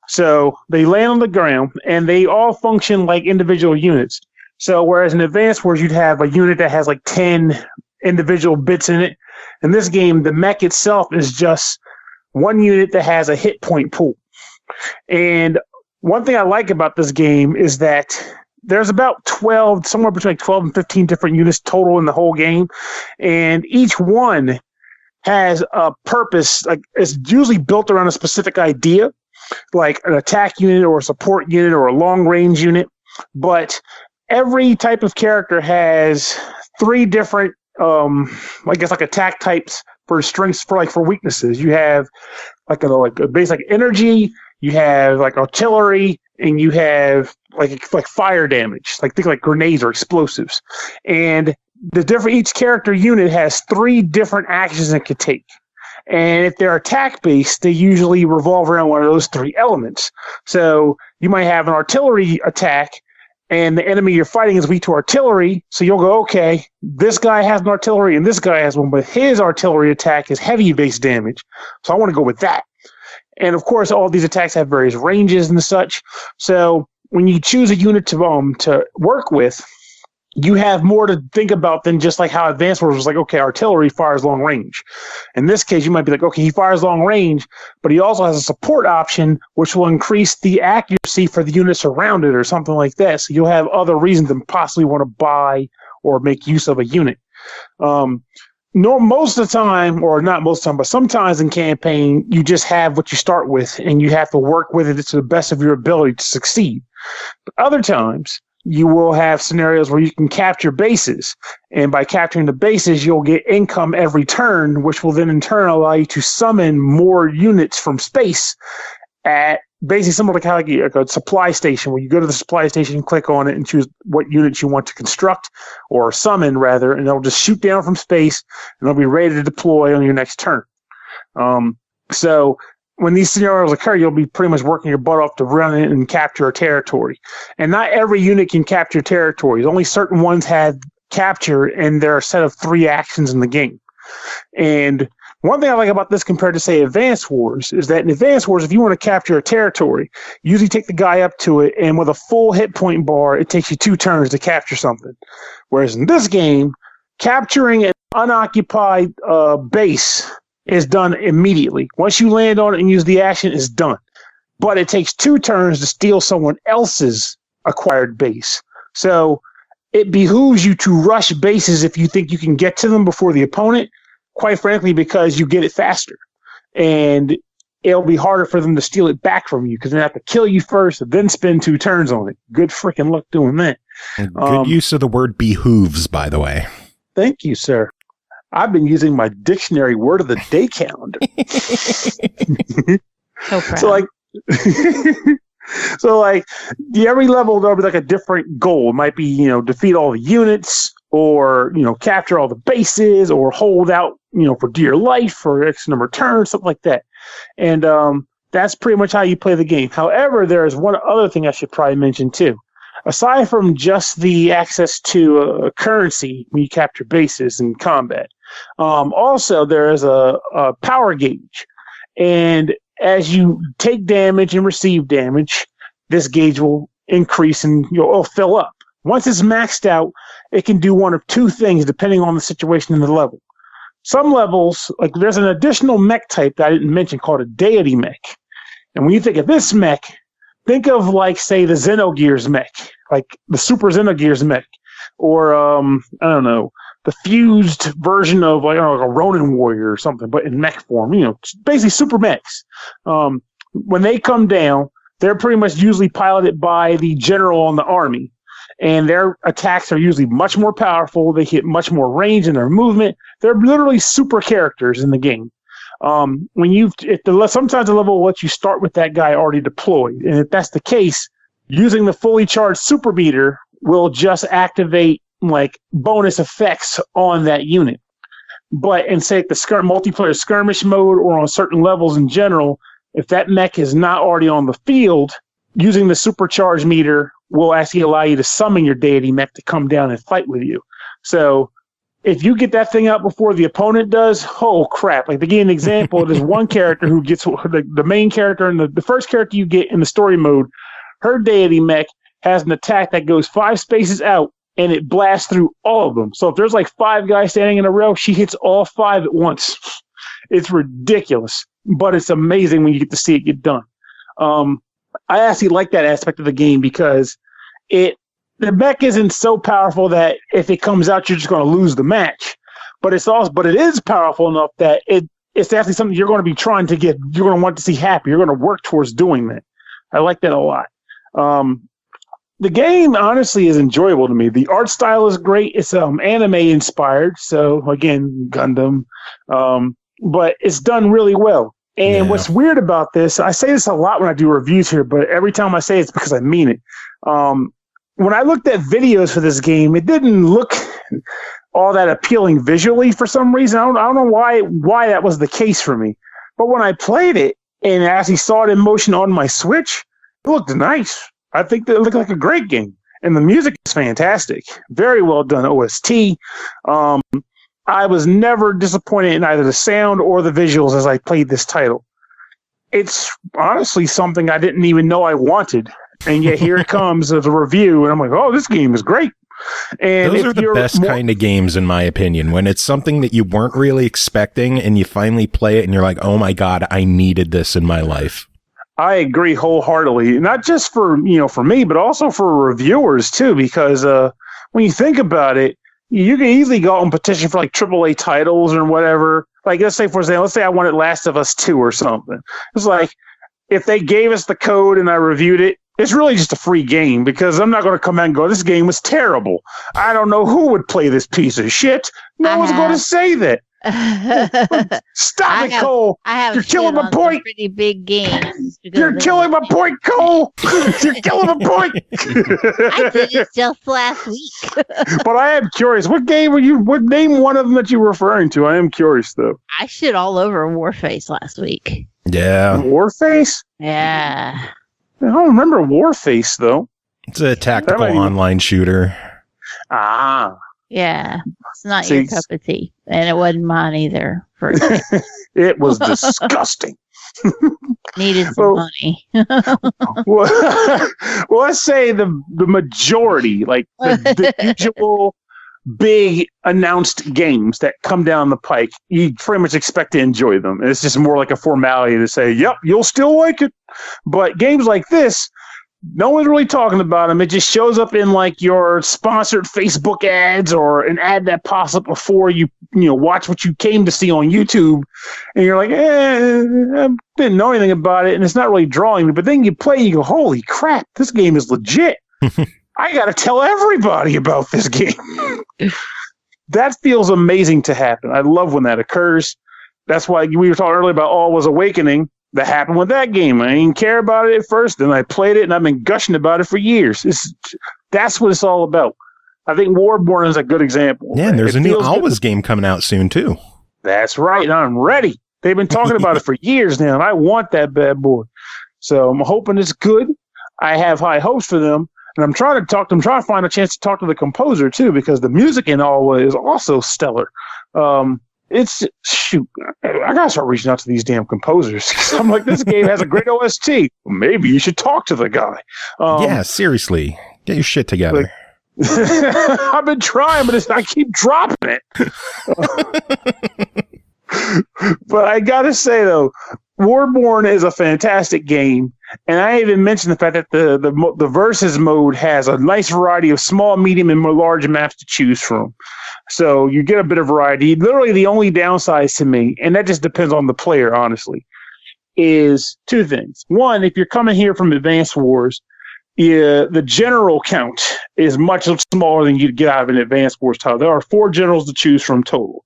So they land on the ground, and they all function like individual units. So whereas in Advance Wars, you'd have a unit that has like 10 individual bits in it. In this game, the mech itself is just one unit that has a hit point pool. And one thing I like about this game is that there's about 12, somewhere between 12 and 15 different units total in the whole game. And each one has a purpose. Like, it's usually built around a specific idea, like an attack unit or a support unit or a long range unit. But every type of character has 3 different, I guess, like attack types for strengths, for weaknesses. You have like a base like energy, you have like artillery, and you have like fire damage, like think like grenades or explosives. And each character unit has 3 different actions it could take. And if they're attack based, they usually revolve around one of those 3 elements. So you might have an artillery attack, and the enemy you're fighting is weak to artillery, so you'll go, okay, this guy has an artillery and this guy has one, but his artillery attack is heavy base damage, so I want to go with that. And of course, all these attacks have various ranges and such. So when you choose a unit to work with, you have more to think about than just like how Advance Wars was like, okay, artillery fires long range. In this case, you might be like, okay, he fires long range, but he also has a support option, which will increase the accuracy for the units around it or something like that. So you'll have other reasons to possibly want to buy or make use of a unit. Most of the time, or not most of the time, but sometimes in campaign, you just have what you start with, and you have to work with it to the best of your ability to succeed. But other times, you will have scenarios where you can capture bases, and by capturing the bases, you'll get income every turn, which will then in turn allow you to summon more units from space at basically similar to like a supply station, where you go to the supply station, click on it, and choose what units you want to construct or summon, rather, and they'll just shoot down from space, and they'll be ready to deploy on your next turn. So when these scenarios occur, you'll be pretty much working your butt off to run in and capture a territory. And not every unit can capture territories. Only certain ones have capture, and there are a set of 3 actions in the game. And one thing I like about this compared to, say, Advance Wars is that in Advance Wars, if you want to capture a territory, you usually take the guy up to it, and with a full hit point bar, it takes you 2 turns to capture something. Whereas in this game, capturing an unoccupied base is done immediately. Once you land on it and use the action, it's done. But it takes 2 turns to steal someone else's acquired base. So it behooves you to rush bases if you think you can get to them before the opponent, quite frankly, because you get it faster. And it'll be harder for them to steal it back from you because they have to kill you first and then spend 2 turns on it. Good freaking luck doing that. Good use of the word behooves, by the way. Thank you, sir. I've been using my dictionary word of the day calendar. So proud. So every level there'll be like a different goal. It might be, defeat all the units or, capture all the bases or hold out, for dear life for X number of turns, something like that. And that's pretty much how you play the game. However, there is one other thing I should probably mention too. Aside from just the access to a currency when you capture bases in combat, also there is a power gauge. And as you take damage and receive damage, this gauge will increase and it'll fill up. Once it's maxed out, it can do one of 2 things depending on the situation in the level. Some levels, like there's an additional mech type that I didn't mention called a deity mech. And when you think of this mech, think of say the Xenogears mech, like the Super Xenogears mech, or the fused version of like a Ronin warrior or something, but in mech form. Basically super mechs. When they come down, they're pretty much usually piloted by the general in the army, and their attacks are usually much more powerful. They hit much more range in their movement. They're literally super characters in the game. Sometimes the level will let you start with that guy already deployed, and if that's the case, using the fully charged super meter will just activate bonus effects on that unit. But in say the multiplayer skirmish mode or on certain levels in general, if that mech is not already on the field, using the supercharged meter will actually allow you to summon your deity mech to come down and fight with you. So if you get that thing out before the opponent does, oh crap. To give you an example, there's one character who gets the main character and the first character you get in the story mode, her deity mech has an attack that goes 5 spaces out and it blasts through all of them. So if there's 5 guys standing in a row, she hits all 5 at once. It's ridiculous, but it's amazing when you get to see it get done. I actually like that aspect of the game because the mech isn't so powerful that if it comes out, you're just going to lose the match. But it is powerful enough that it's actually something you're going to be trying to get. You're going to want to see happy. You're going to work towards doing that. I like that a lot. The game honestly is enjoyable to me. The art style is great. It's anime inspired, so again Gundam, but it's done really well. And what's weird about this, I say this a lot when I do reviews here, but every time I say it's because I mean it. When I looked at videos for this game, it didn't look all that appealing visually for some reason. I don't know why that was the case for me. But when I played it and actually saw it in motion on my Switch, it looked nice. I think that it looked like a great game. And the music is fantastic. Very well done OST. I was never disappointed in either the sound or the visuals as I played this title. It's honestly something I didn't even know I wanted. And yet here it comes as a review, and I'm like, oh, this game is great. And those are the best kind of games, in my opinion, when it's something that you weren't really expecting and you finally play it and you're like, oh my God, I needed this in my life. I agree wholeheartedly. Not just for me, but also for reviewers too, because when you think about it, you can easily go out and petition for AAA titles or whatever. Let's say, for example, let's say I wanted Last of Us 2 or something. It's if they gave us the code and I reviewed it, it's really just a free game because I'm not going to come out and go, this game was terrible. I don't know who would play this piece of shit. No one's going to say that. Stop it, Cole. You're killing my point. Pretty big games. You're killing my point, Cole. You're killing my point. I did it just last week. But I am curious. What game were you? What name one of them that you're referring to? I am curious though. I shit all over Warface last week. Yeah. Warface? Yeah. I don't remember Warface though. It's a tactical online shooter. Ah. Yeah. It's not your cup of tea. And it wasn't mine either. It was disgusting. Needed some money. well, let's say the majority, the usual big announced games that come down the pike, you pretty much expect to enjoy them. It's just more like a formality to say, yep, you'll still like it. But games like this, no one's really talking about them. It just shows up in like your sponsored Facebook ads or an ad that pops up before you watch what you came to see on YouTube, and you're like, I didn't know anything about it, and it's not really drawing me. But then you play, you go, holy crap, this game is legit. I got to tell everybody about this game. That feels amazing to happen. I love when that occurs. That's why we were talking earlier about All Was Awakening. That happened with that game. I didn't care about it at first, then I played it, and I've been gushing about it for years. That's what it's all about. I think WARBORN is a good example. Yeah, and there's a new Alwa's game coming out soon, too. That's right. I'm ready. They've been talking about it for years now, and I want that bad boy. So I'm hoping it's good. I have high hopes for them, and I'm trying to find a chance to talk to the composer, too, because the music in Alwa is also stellar. I gotta start reaching out to these damn composers. I'm like, this game has a great OST. Well, maybe you should talk to the guy. Yeah, seriously, get your shit together. I've been trying, but I keep dropping it. But I gotta say though, WARBORN is a fantastic game, and I even mentioned the fact that the versus mode has a nice variety of small, medium, and more large maps to choose from. So you get a bit of variety. Literally, the only downside to me, and that just depends on the player, honestly, is two things. One, if you're coming here from Advance Wars, the general count is much smaller than you'd get out of an Advance Wars title. There are 4 generals to choose from total.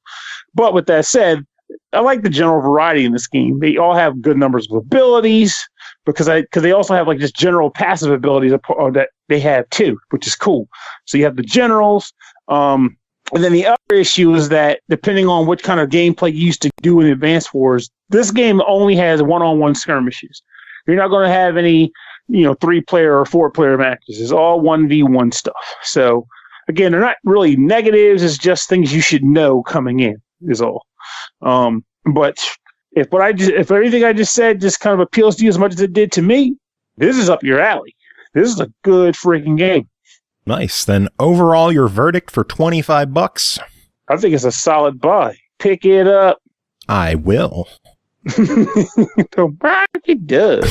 But with that said, I like the general variety in this game. They all have good numbers of abilities because they also have like just general passive abilities that they have too, which is cool. So you have the generals. And then the other issue is that depending on what kind of gameplay you used to do in Advance Wars, this game only has one-on-one skirmishes. You're not going to have any, 3-player or 4-player matches. It's all 1v1 stuff. So again, they're not really negatives. It's just things you should know coming in is all. But if everything I just said just kind of appeals to you as much as it did to me, this is up your alley. This is a good freaking game. Nice. Then overall, your verdict for $25? I think it's a solid buy. Pick it up. I will. It does.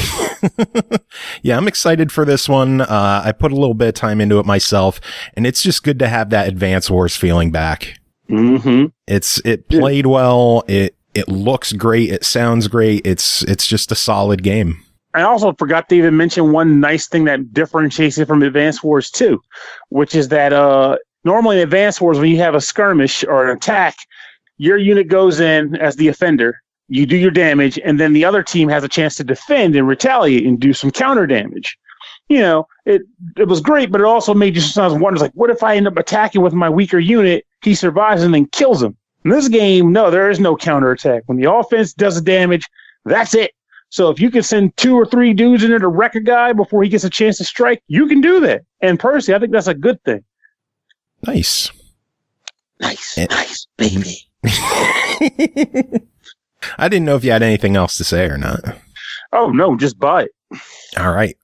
Yeah, I'm excited for this one. I put a little bit of time into it myself, and it's just good to have that Advance Wars feeling back. Mm-hmm. It played well. It looks great. It sounds great. It's just a solid game. I also forgot to even mention one nice thing that differentiates it from Advance Wars 2, which is that normally in Advance Wars, when you have a skirmish or an attack, your unit goes in as the offender, you do your damage, and then the other team has a chance to defend and retaliate and do some counter damage. It was great, but it also made you sometimes wonder, like, what if I end up attacking with my weaker unit, he survives and then kills him? In this game, no, there is no counter attack. When the offense does the damage, that's it. So if you can send 2 or 3 dudes in there to wreck a guy before he gets a chance to strike, you can do that. And personally, I think that's a good thing. Nice. Nice, baby. I didn't know if you had anything else to say or not. Oh, no, just buy it. All right.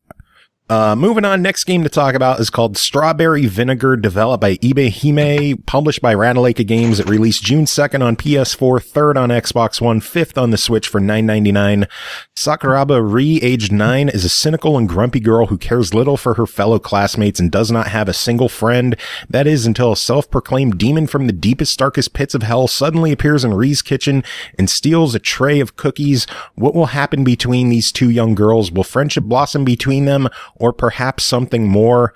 Moving on, next game to talk about is called Strawberry Vinegar, developed by ebi-hime, published by Ratalaika Games. It released June 2nd on PS4, 3rd on Xbox One, 5th on the Switch for $9.99. Sakuraba Ri, aged 9, is a cynical and grumpy girl who cares little for her fellow classmates and does not have a single friend. That is until a self-proclaimed demon from the deepest, darkest pits of hell suddenly appears in Ri's kitchen and steals a tray of cookies. What will happen between these two young girls? Will friendship blossom between them, or perhaps something more?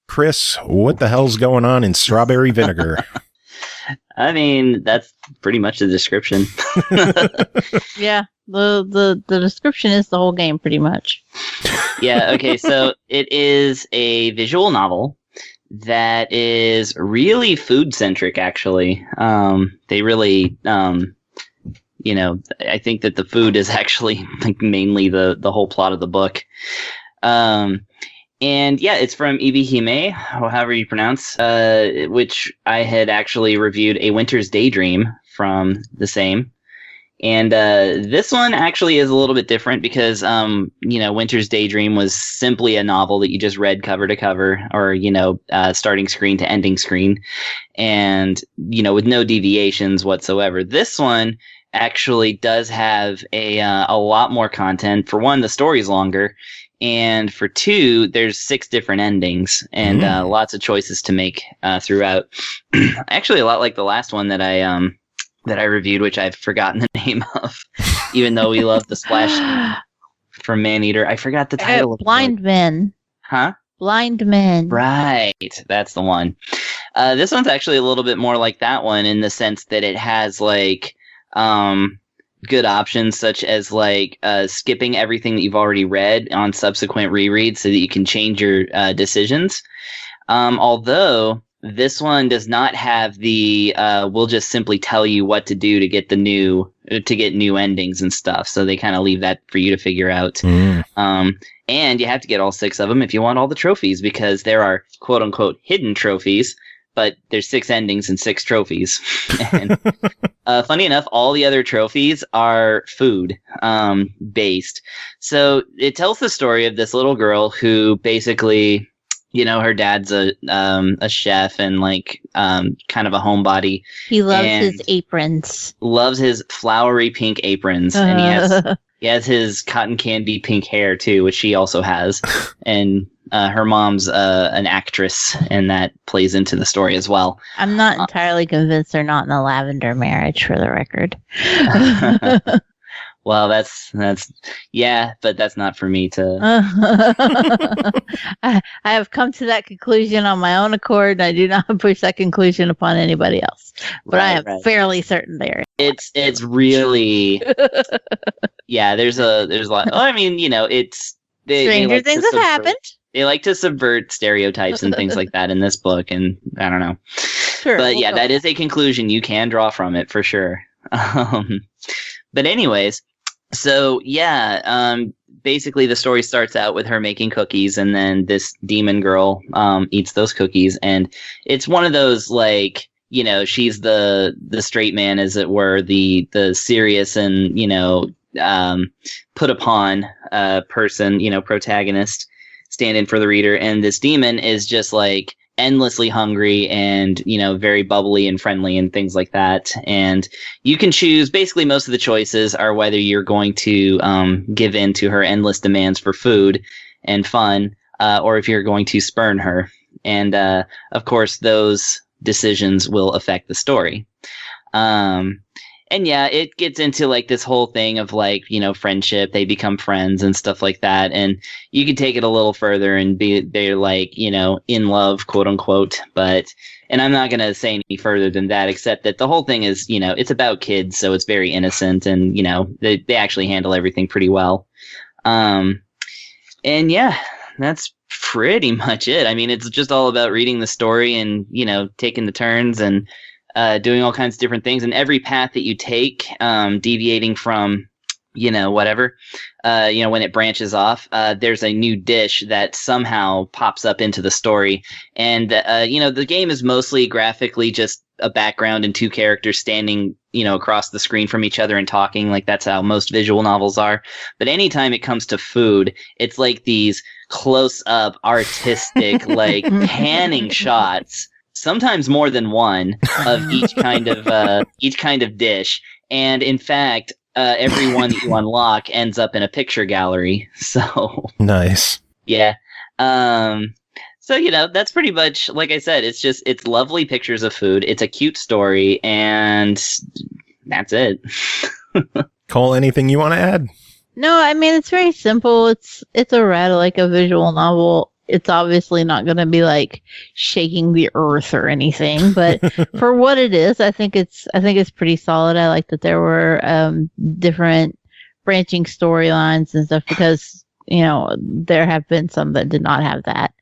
Chris, what the hell's going on in Strawberry Vinegar? I mean, that's pretty much the description. Yeah, the description is the whole game, pretty much. Yeah, okay, so it is a visual novel that is really food-centric, actually. They really, I think that the food is actually like mainly the whole plot of the book. And yeah, it's from ebi-hime, however you pronounce, which I had actually reviewed A Winter's Daydream from the same. And this one actually is a little bit different because, Winter's Daydream was simply a novel that you just read cover to cover or, starting screen to ending screen and, with no deviations whatsoever. This one actually does have a lot more content. For one, the story's longer. And for 2, there's 6 different endings and lots of choices to make throughout. Actually, a lot like the last one that I reviewed, which I've forgotten the name of, even though we love the splash from Maneater. I forgot the title of Blind Men. Huh? Blind Men. Right. That's the one. This one's actually a little bit more like that one in the sense that it has like good options such as like skipping everything that you've already read on subsequent rereads so that you can change your decisions. Although this one does not have the we'll just simply tell you what to do to get new endings and stuff. So they kind of leave that for you to figure out. And you have to get all 6 of them if you want all the trophies, because there are quote unquote hidden trophies, but there's 6 endings and 6 trophies. And funny enough, all the other trophies are food based. So it tells the story of this little girl who basically, her dad's a chef and like kind of a homebody. He loves his aprons. Loves his flowery pink aprons, and he has his cotton candy pink hair too, which she also has. And her mom's an actress, and that plays into the story as well. I'm not entirely convinced they're not in a lavender marriage, for the record. Well, that's yeah, but that's not for me to. I have come to that conclusion on my own accord, and I do not push that conclusion upon anybody else. But I am fairly certain there. It's really yeah. There's a lot. I mean, it's stranger things have happened. They like to subvert stereotypes and things like that in this book, and I don't know. Sure, but yeah, that is a conclusion you can draw from it for sure. But anyways. So yeah, basically the story starts out with her making cookies, and then this demon girl eats those cookies, and it's one of those like, she's the straight man, as it were, the serious and put upon person, protagonist, stand in for the reader, and this demon is just like endlessly hungry and very bubbly and friendly and things like that. And you can choose, basically most of the choices are whether you're going to give in to her endless demands for food and fun, or if you're going to spurn her. And of course those decisions will affect the story. And yeah, it gets into like this whole thing of like, friendship, they become friends and stuff like that. And you could take it a little further and they're like, in love, quote unquote. And I'm not going to say any further than that, except that the whole thing is, it's about kids. So it's very innocent, and, they actually handle everything pretty well. And yeah, that's pretty much it. I mean, it's just all about reading the story and, taking the turns and doing all kinds of different things, and every path that you take, deviating from, whatever, when it branches off, there's a new dish that somehow pops up into the story. And, the game is mostly graphically just a background and 2 characters standing, across the screen from each other and talking. Like that's how most visual novels are. But anytime it comes to food, it's like these close up, artistic, like panning shots, sometimes more than one, of each kind of dish. And in fact, every one that you unlock ends up in a picture gallery. So nice. Yeah. So, that's pretty much, like I said, it's lovely pictures of food. It's a cute story, and that's it. Cole, anything you want to add? No, I mean, it's very simple. It's a Ratalaika visual novel. It's obviously not going to be like shaking the earth or anything, but for what it is, I think it's pretty solid. I like that there were different branching storylines and stuff, because there have been some that did not have that,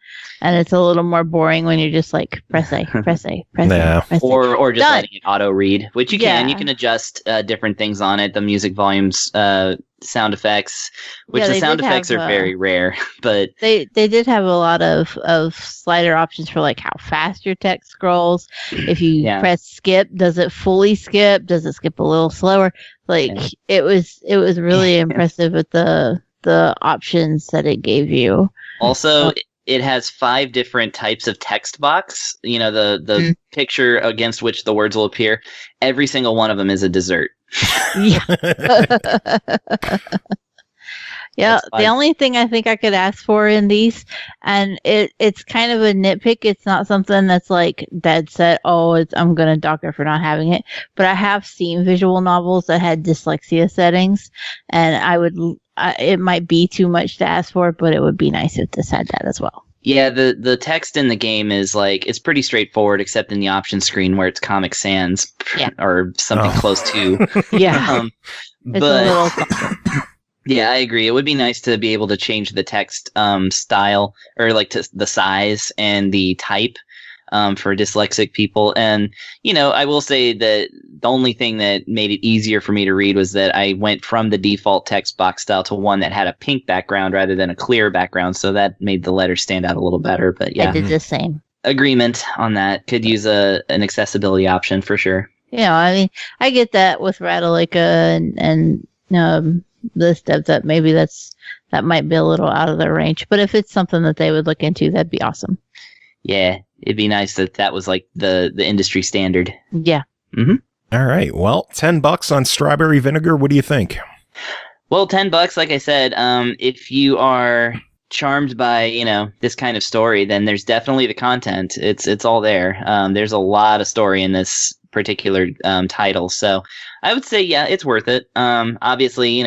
and it's a little more boring when you're just like press A, press A, press A, press A. Or just Done. letting it auto read, which you can. You can adjust different things on it, the music volumes, sound effects, which the sound effects are very rare, but they did have a lot of slider options for like how fast your text scrolls. If you press skip, does it fully skip? Does it skip a little slower? Like it was really impressive with the options that it gave you. Also, it has 5 different types of text box. The picture against which the words will appear. Every single one of them is a dessert. Yeah. Yeah, That's the fine. only thing I think I could ask for in these, and it's kind of a nitpick. It's not something that's like dead set. Oh, I'm gonna dock her for not having it. But I have seen visual novels that had dyslexia settings, and it might be too much to ask for, but it would be nice if this had that as well. Yeah, the text in the game is like, it's pretty straightforward, except in the option screen where it's Comic Sans or something close to. Yeah, it's but a little something. yeah, I agree. It would be nice to be able to change the text style, or like to the size and the type for dyslexic people. And, I will say that the only thing that made it easier for me to read was that I went from the default text box style to one that had a pink background rather than a clear background. So that made the letters stand out a little better. But yeah, I did the same. Agreement on that. Could use an accessibility option for sure. I mean, I get that with Ratalaika and the stuff that maybe that might be a little out of their range. But if it's something that they would look into, that'd be awesome. Yeah, it'd be nice that was like the industry standard. Yeah. Mm-hmm. All right. Well, $10 on Strawberry Vinegar. What do you think? Well, $10, like I said, if you are charmed by, this kind of story, then there's definitely the content. It's all there. There's a lot of story in this particular title. So I would say, yeah, it's worth it. Obviously,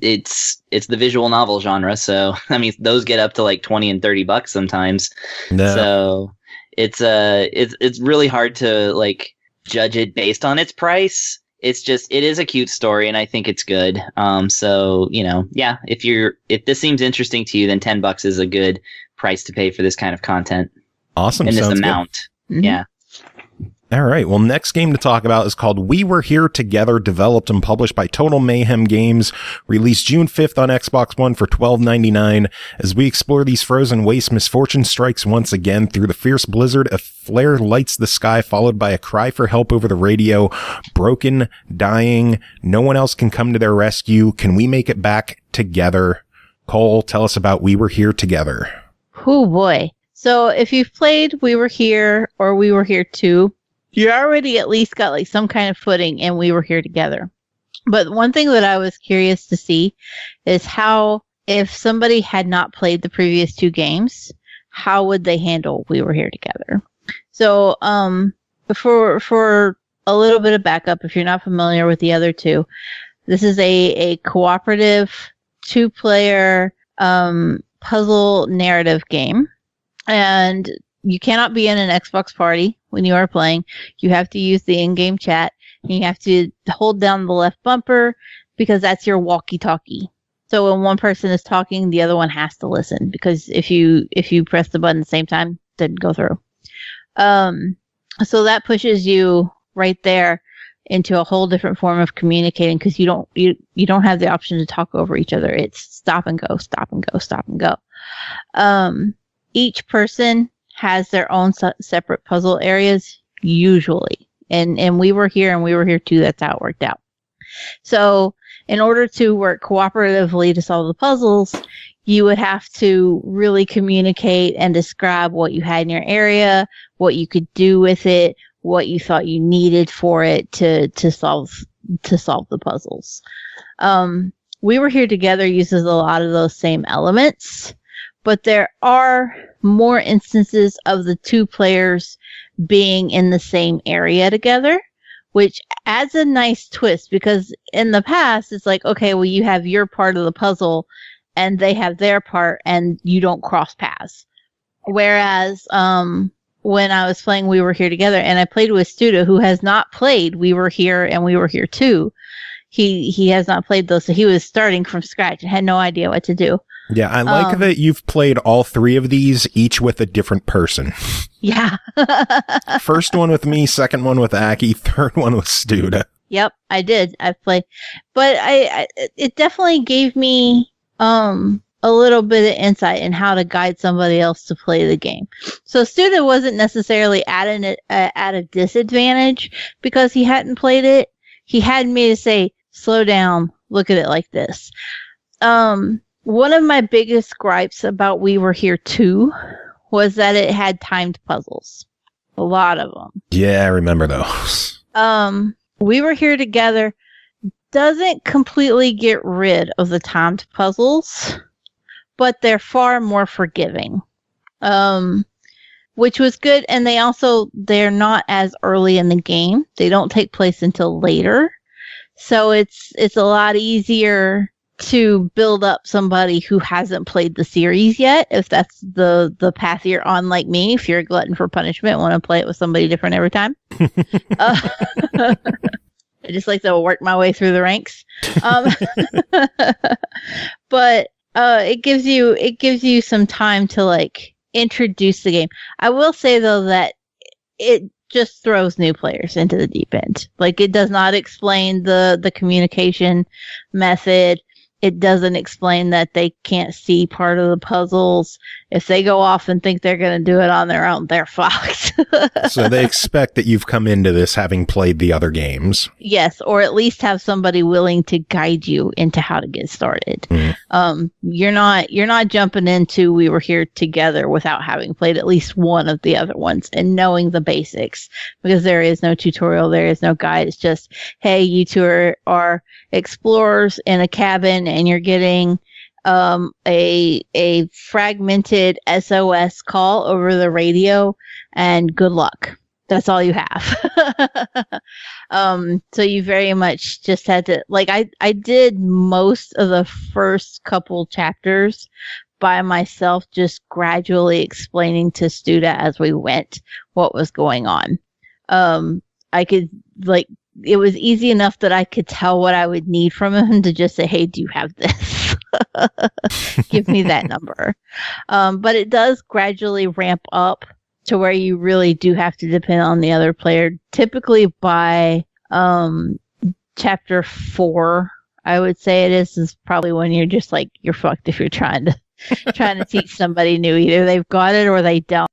it's the visual novel genre. So, I mean, those get up to like $20 and $30 sometimes. No. So it's really hard to like judge it based on its price. It's just, it is a cute story, and I think it's good. So, yeah, if this seems interesting to you, then $10 is a good price to pay for this kind of content. Awesome. And this amount. Mm-hmm. Yeah. All right. Well, next game to talk about is called We Were Here Together, developed and published by Total Mayhem Games, released June 5th on Xbox One for $12.99. As we explore these frozen wastes, misfortune strikes once again. Through the fierce blizzard, a flare lights the sky, followed by a cry for help over the radio. Broken, dying, no one else can come to their rescue. Can we make it back together? Cole, tell us about We Were Here Together. Oh boy. So if you've played We Were Here or We Were Here 2, you already at least got like some kind of footing in We Were Here Together. But one thing that I was curious to see is how, if somebody had not played the previous two games, how would they handle We Were Here Together? So, for a little bit of backup, if you're not familiar with the other two, this is a cooperative 2-player puzzle narrative game. And you cannot be in an Xbox party when you are playing. You have to use the in-game chat. And you have to hold down the left bumper because that's your walkie-talkie. So when one person is talking, the other one has to listen, because if you press the button at the same time, it didn't go through. So that pushes you right there into a whole different form of communicating, because you don't have the option to talk over each other. It's stop and go, stop and go, stop and go. Each person has their own separate puzzle areas, usually. And We Were Here and We Were Here too, that's how it worked out. So in order to work cooperatively to solve the puzzles, you would have to really communicate and describe what you had in your area, what you could do with it, what you thought you needed for it to solve the puzzles. We Were Here Together uses a lot of those same elements, but there are more instances of the two players being in the same area together, which adds a nice twist, because in the past, it's like, okay, well, you have your part of the puzzle and they have their part and you don't cross paths. Whereas when I was playing We Were Here Together, and I played with Studa, who has not played We Were Here and We Were Here too. He has not played those, so he was starting from scratch and had no idea what to do. Yeah, I like that you've played all three of these, each with a different person. Yeah. First one with me, second one with Aki, third one with Studa. Yep, I did. I played. But it definitely gave me a little bit of insight in how to guide somebody else to play the game. So Studa wasn't necessarily at a disadvantage because he hadn't played it. He had me to say, slow down, look at it like this. One of my biggest gripes about We Were Here 2 was that it had timed puzzles. A lot of them. Yeah, I remember those. We Were Here Together doesn't completely get rid of the timed puzzles, but they're far more forgiving, which was good. And they're not as early in the game. They don't take place until later. So it's a lot easier to build up somebody who hasn't played the series yet, if that's the path you're on, like me. If you're a glutton for punishment, want to play it with somebody different every time. I just like to work my way through the ranks. But it gives you some time to like introduce the game. I will say though that it just throws new players into the deep end. Like, it does not explain the communication method. It doesn't explain that they can't see part of the puzzles. If they go off and think they're going to do it on their own, they're fucked. So they expect that you've come into this having played the other games. Yes, or at least have somebody willing to guide you into how to get started. You're not jumping into We Were Here Together without having played at least one of the other ones and knowing the basics, because there is no tutorial, there is no guide. It's just, hey, you two are explorers in a cabin and you're getting a fragmented SOS call over the radio, and good luck. That's all you have. So you very much just had to, like, I did most of the first couple chapters by myself, just gradually explaining to Studa as we went what was going on. I could, like, it was easy enough that I could tell what I would need from him to just say, hey, do you have this? Give me that number. But it does gradually ramp up to where you really do have to depend on the other player. Typically by chapter 4, I would say it is probably when you're just like, you're fucked if you're trying to teach somebody new. Either they've got it or they don't.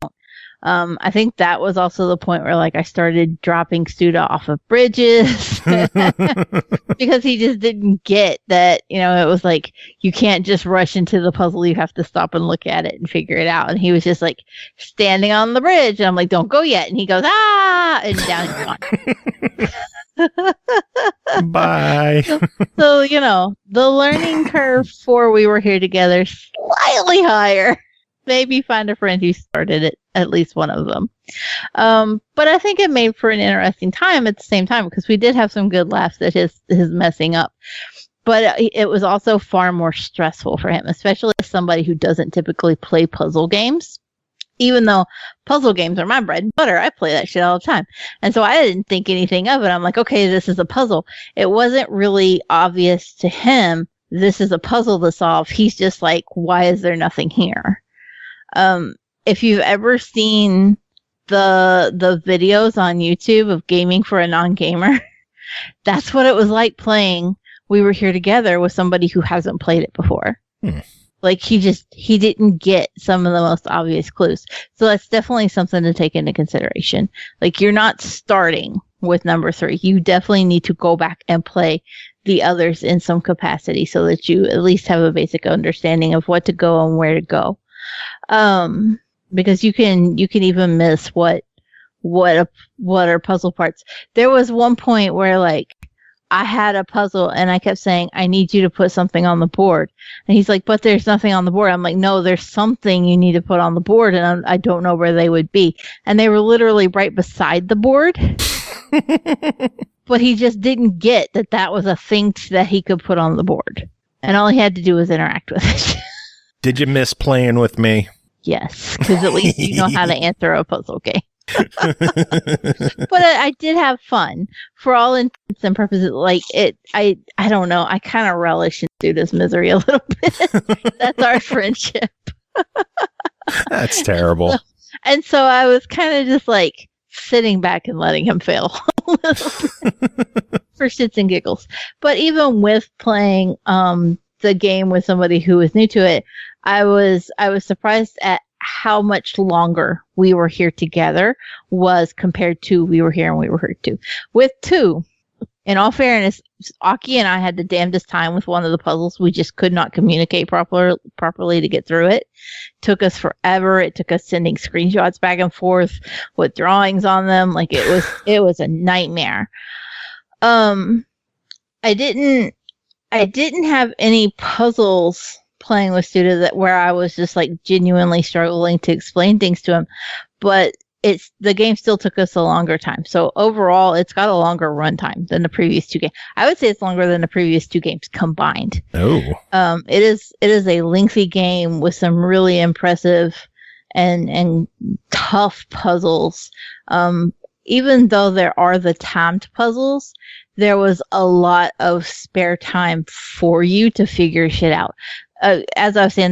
I think that was also the point where, like, I started dropping Studa off of bridges because he just didn't get that, you know, it was like, you can't just rush into the puzzle. You have to stop and look at it and figure it out. And he was just like standing on the bridge. And I'm like, don't go yet. And he goes, ah, and down he's gone. Bye. So, you know, the learning curve for We Were Here Together slightly higher. Maybe find a friend who started it, at least one of them. But I think it made for an interesting time at the same time, because we did have some good laughs at his messing up. But it was also far more stressful for him, especially as somebody who doesn't typically play puzzle games. Even though puzzle games are my bread and butter, I play that shit all the time. And so I didn't think anything of it. I'm like, okay, this is a puzzle. It wasn't really obvious to him, this is a puzzle to solve. He's just like, why is there nothing here? If you've ever seen the videos on YouTube of gaming for a non-gamer, that's what it was like playing We Were Here Together with somebody who hasn't played it before. Like, he didn't get some of the most obvious clues. So that's definitely something to take into consideration. Like, you're not starting with number 3. You definitely need to go back and play the others in some capacity so that you at least have a basic understanding of what to go and where to go. Because you can even miss what are puzzle parts. There was one point where, like, I had a puzzle and I kept saying, I need you to put something on the board. And he's like, but there's nothing on the board. I'm like, no, there's something you need to put on the board, and I don't know where they would be. And they were literally right beside the board. But he just didn't get that was a thing that he could put on the board. And all he had to do was interact with it. Did you miss playing with me? Yes, because at least you know how to answer a puzzle game. But I did have fun for all intents and purposes. Like, I don't know. I kind of relish in Studa's misery a little bit. That's our friendship. That's terrible. And so I was kind of just like sitting back and letting him fail a little bit for shits and giggles. But even with playing the game with somebody who was new to it, I was surprised at how much longer We Were Here Together was compared to We Were Here and We Were Here Too. With 2, in all fairness, Aki and I had the damnedest time with one of the puzzles. We just could not communicate properly to get through it. Took us forever. It took us sending screenshots back and forth with drawings on them. Like, it was a nightmare. I didn't have any puzzles playing with Studa that where I was just like genuinely struggling to explain things to him, but the game still took us a longer time. So overall, it's got a longer runtime than the previous 2 games. I would say it's longer than the previous 2 games combined. Oh, it is a lengthy game with some really impressive and tough puzzles. Even though there are the timed puzzles, there was a lot of spare time for you to figure shit out. As I was saying,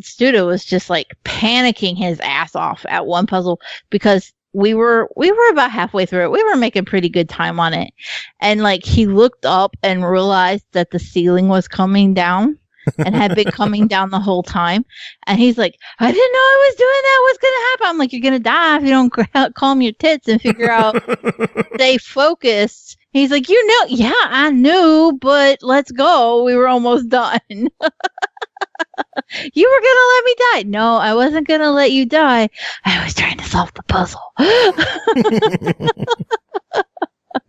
Studa was just like panicking his ass off at one puzzle because we were about halfway through it. We were making pretty good time on it. And like he looked up and realized that the ceiling was coming down and had been coming down the whole time. And he's like, I didn't know I was doing that. What's going to happen? I'm like, you're going to die if you don't calm your tits and figure out, stay focused. He's like, yeah, I knew, but let's go. We were almost done. You were going to let me die. No, I wasn't going to let you die. I was trying to solve the puzzle.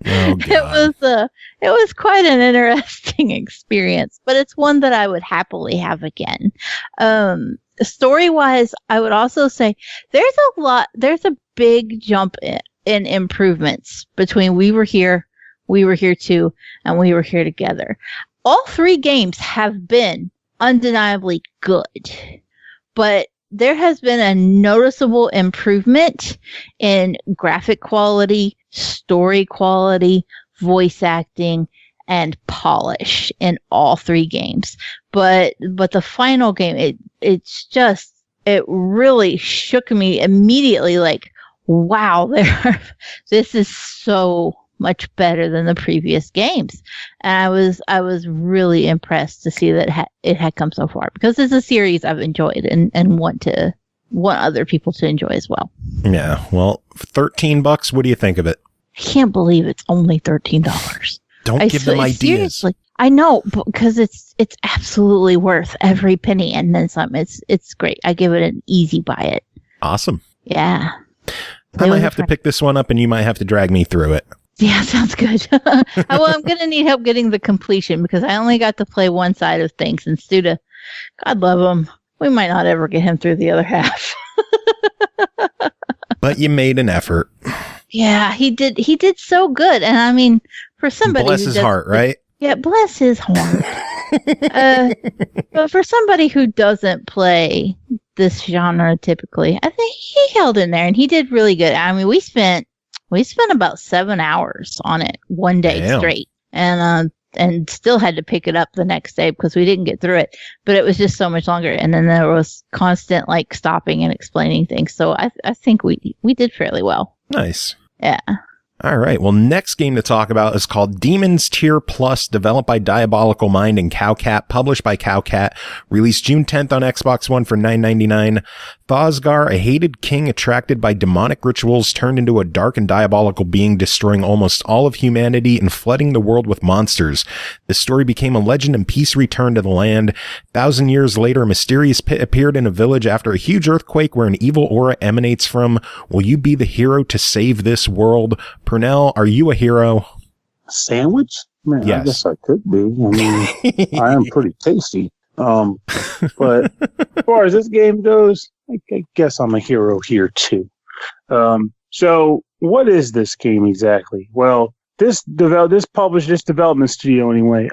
It was quite an interesting experience, but it's one that I would happily have again. Story-wise, I would also say there's a big jump in improvements between We Were Here Too, and We Were Here Together. All 3 games have been undeniably good, but there has been a noticeable improvement in graphic quality, story quality, voice acting, and polish in all 3 games. But the final game, it really shook me immediately. Like, wow, this is so much better than the previous games. And I was really impressed to see that it had come so far, because it's a series I've enjoyed and want other people to enjoy as well. Yeah. Well, $13. What do you think of it? I can't believe it's only $13. Don't give them ideas. Seriously, I know, because it's absolutely worth every penny and then some. It's great. I give it an easy buy it. Awesome. Yeah. I might have to pick this one up, and you might have to drag me through it. Yeah, sounds good. Well, I'm going to need help getting the completion, because I only got to play one side of things, and Studa, God love him, we might not ever get him through the other half. But you made an effort. Yeah, he did so good. And I mean, for somebody bless his heart, right? Yeah, bless his heart. But for somebody who doesn't play this genre typically, I think he held in there and he did really good. I mean, we spent about 7 hours on it one day straight, and still had to pick it up the next day because we didn't get through it. But it was just so much longer, and then there was constant like stopping and explaining things. So I think we did fairly well. Nice. Yeah. All right. Well, next game to talk about is called Demon's Tier Plus, developed by Diabolical Mind and Cowcat, published by Cowcat, released June 10th on Xbox One for $9.99. Thosgar, a hated king attracted by demonic rituals, turned into a dark and diabolical being, destroying almost all of humanity and flooding the world with monsters. The story became a legend and peace returned to the land. 1,000 years later, a mysterious pit appeared in a village after a huge earthquake where an evil aura emanates from. Will you be the hero to save this world? Pernell, are you a hero? A sandwich? Man, yes. I guess I could be. I mean, I am pretty tasty. But as far as this game goes, I guess I'm a hero here too. So what is this game exactly? Well, this development studio anyway.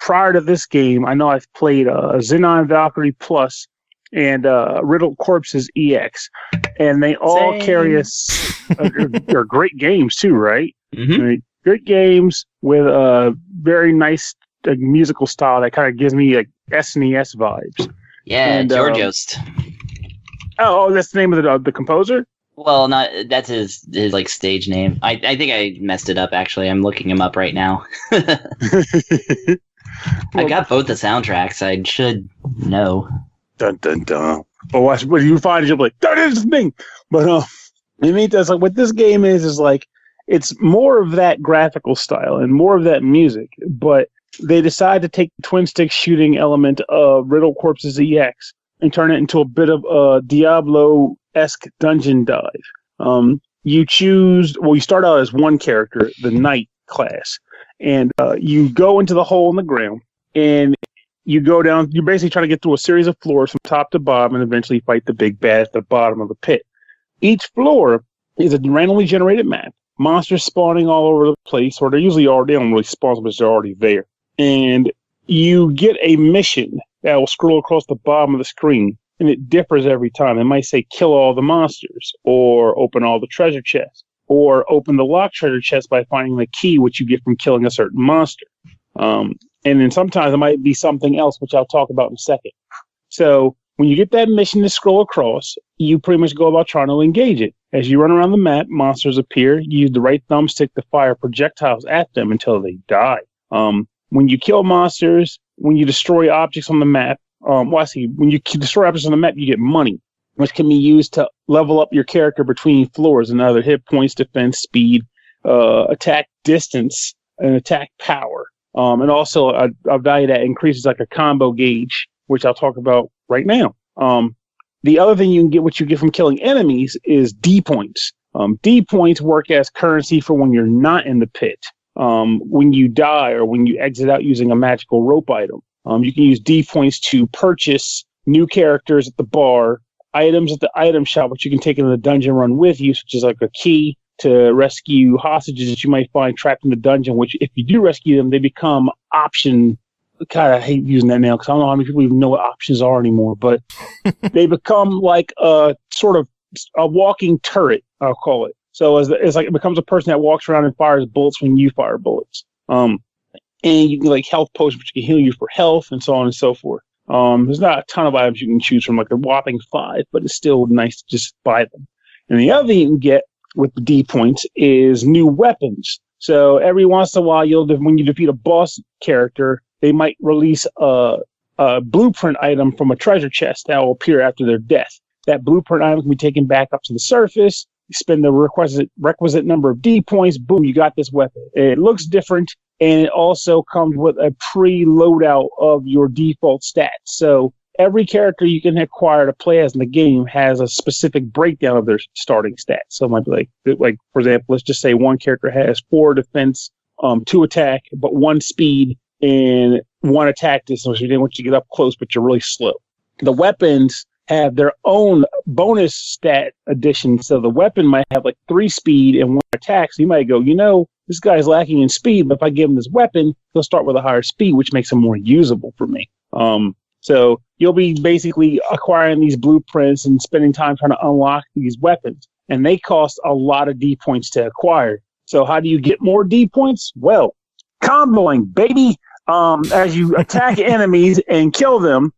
Prior to this game, I know I've played Xenon Valkyrie Plus and Riddled Corpses EX, and they all carry us. They're great games too, right? Mm-hmm. I mean, great games with a very nice musical style that kind of gives me like SNES vibes. Yeah, and, Georgiost. Oh, that's the name of the composer? Well, that's his like stage name. I think I messed it up actually. I'm looking him up right now. I got both the soundtracks. I should know. Dun dun dun. But watch, when you find it, you'll be like, that is the thing. But I mean, that's like what this game is like. It's more of that graphical style and more of that music, but they decide to take the twin stick shooting element of Riddle Corpses EX and turn it into a bit of a Diablo-esque dungeon dive. You start out as one character, the Knight class, and you go into the hole in the ground, and you go down. You're basically trying to get through a series of floors from top to bottom, and eventually fight the big bad at the bottom of the pit. Each floor is a randomly generated map. Monsters spawning all over the place, or they don't really spawn, but they're already there. And you get a mission that will scroll across the bottom of the screen, and it differs every time. It might say kill all the monsters, or open all the treasure chests, or open the locked treasure chest by finding the key, which you get from killing a certain monster. And then sometimes it might be something else, which I'll talk about in a second. So when you get that mission to scroll across, you pretty much go about trying to engage it. As you run around the map, monsters appear. You use the right thumbstick to fire projectiles at them until they die. When you kill monsters, when you destroy objects on the map, when you destroy objects on the map, you get money, which can be used to level up your character between floors and other hit points, defense, speed, attack distance, and attack power. And also a value that increases like a combo gauge, which I'll talk about right now. The other thing you can get, what you get from killing enemies, is D points. D points work as currency for when you're not in the pit. When you die or when you exit out using a magical rope item. You can use D points to purchase new characters at the bar, items at the item shop, which you can take into the dungeon run with you, such as like a key to rescue hostages that you might find trapped in the dungeon, which if you do rescue them, they become option. God, I hate using that now because I don't know how many people even know what options are anymore, but they become like a sort of a walking turret, I'll call it. So it's like it becomes a person that walks around and fires bullets when you fire bullets. And you can like health potions, which can heal you for health and so on and so forth. There's not a ton of items you can choose from, like a whopping 5, but it's still nice to just buy them. And the other thing you can get with the D points is new weapons. So every once in a while, when you defeat a boss character, they might release a blueprint item from a treasure chest that will appear after their death. That blueprint item can be taken back up to the surface. You spend the requisite number of D points. Boom, you got this weapon. It looks different, and it also comes with a pre-loadout of your default stats. So every character you can acquire to play as in the game has a specific breakdown of their starting stats. So it might be like for example, let's just say one character has 4 defense, 2 attack, but 1 speed, and 1 attack distance, which you didn't want you to get up close, but you're really slow. The weapons have their own bonus stat addition. So the weapon might have like 3 speed and 1 attack. So you might go, this guy's lacking in speed, but if I give him this weapon, he'll start with a higher speed, which makes him more usable for me. So you'll be basically acquiring these blueprints and spending time trying to unlock these weapons. And they cost a lot of D points to acquire. So how do you get more D points? Well, comboing, baby. As you attack enemies and kill them,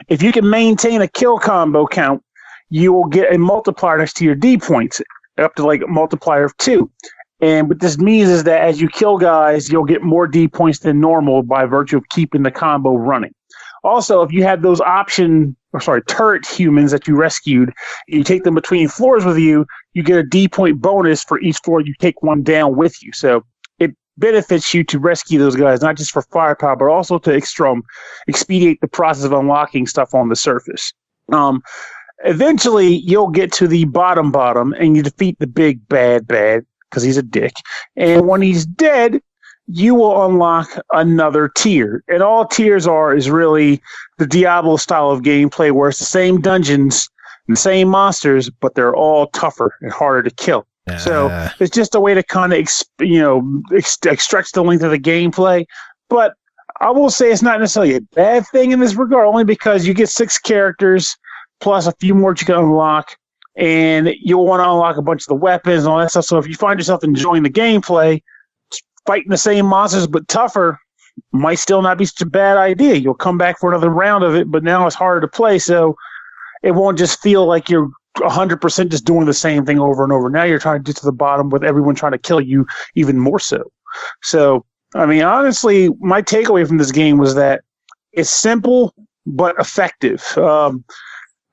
if you can maintain a kill combo count, you will get a multiplier next to your D points, up to like a multiplier of 2. And what this means is that as you kill guys, you'll get more D points than normal by virtue of keeping the combo running. Also, if you have those turret humans that you rescued, you take them between floors with you, you get a D point bonus for each floor you take one down with you. So it benefits you to rescue those guys, not just for firepower, but also to expedite the process of unlocking stuff on the surface. Eventually, you'll get to the bottom, and you defeat the big bad, because he's a dick. And when he's dead, you will unlock another tier. And all tiers is really the Diablo style of gameplay, where it's the same dungeons and the same monsters, but they're all tougher and harder to kill. So it's just a way to kind of, stretch the length of the gameplay. But I will say it's not necessarily a bad thing in this regard, only because you get 6 characters plus a few more you can unlock, and you'll want to unlock a bunch of the weapons and all that stuff. So if you find yourself enjoying the gameplay, fighting the same monsters but tougher might still not be such a bad idea. You'll come back for another round of it, but now it's harder to play, so it won't just feel like you're 100% just doing the same thing over and over. Now you're trying to get to the bottom with everyone trying to kill you even more so. So, I mean, honestly, my takeaway from this game was that it's simple but effective.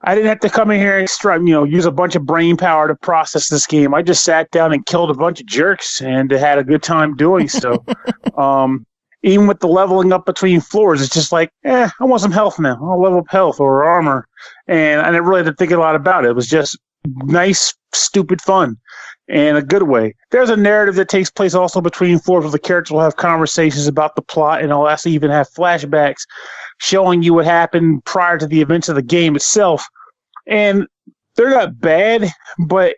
I didn't have to come in here and use a bunch of brain power to process this game. I just sat down and killed a bunch of jerks and had a good time doing so. Even with the leveling up between floors, it's just like, I want some health now. I'll level up health or armor. And I didn't really have to think a lot about it. It was just nice, stupid fun in a good way. There's a narrative that takes place also between fours where the characters will have conversations about the plot, and they'll actually even have flashbacks showing you what happened prior to the events of the game itself. And they're not bad, but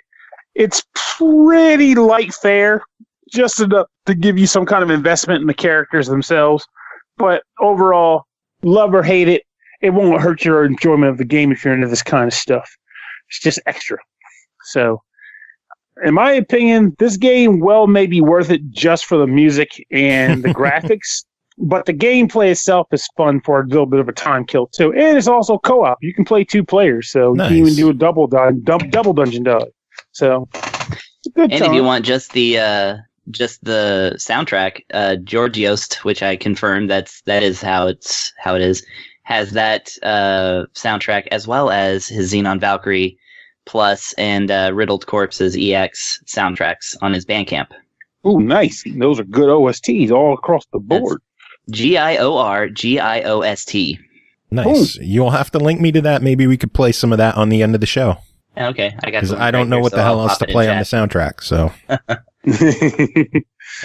it's pretty light fare, just enough to give you some kind of investment in the characters themselves. But overall, love or hate it, it won't hurt your enjoyment of the game if you're into this kind of stuff. It's just extra. So, in my opinion, this game may be worth it just for the music and the graphics. But the gameplay itself is fun for a little bit of a time kill, too. And it's also co-op. You can play 2 players, so nice. You can even do a double Dungeon Dog. So, it's a good time. And if you want just the soundtrack, George Yost, which I confirmed that is how it is, has that soundtrack as well as his Xenon Valkyrie Plus and Riddled Corpse's EX soundtracks on his Bandcamp. Ooh, nice. Those are good OSTs all across the board. GIORGIOST. Nice. Ooh. You'll have to link me to that. Maybe we could play some of that on the end of the show. Okay, I got. Because I don't know what the hell else to play on the soundtrack. So,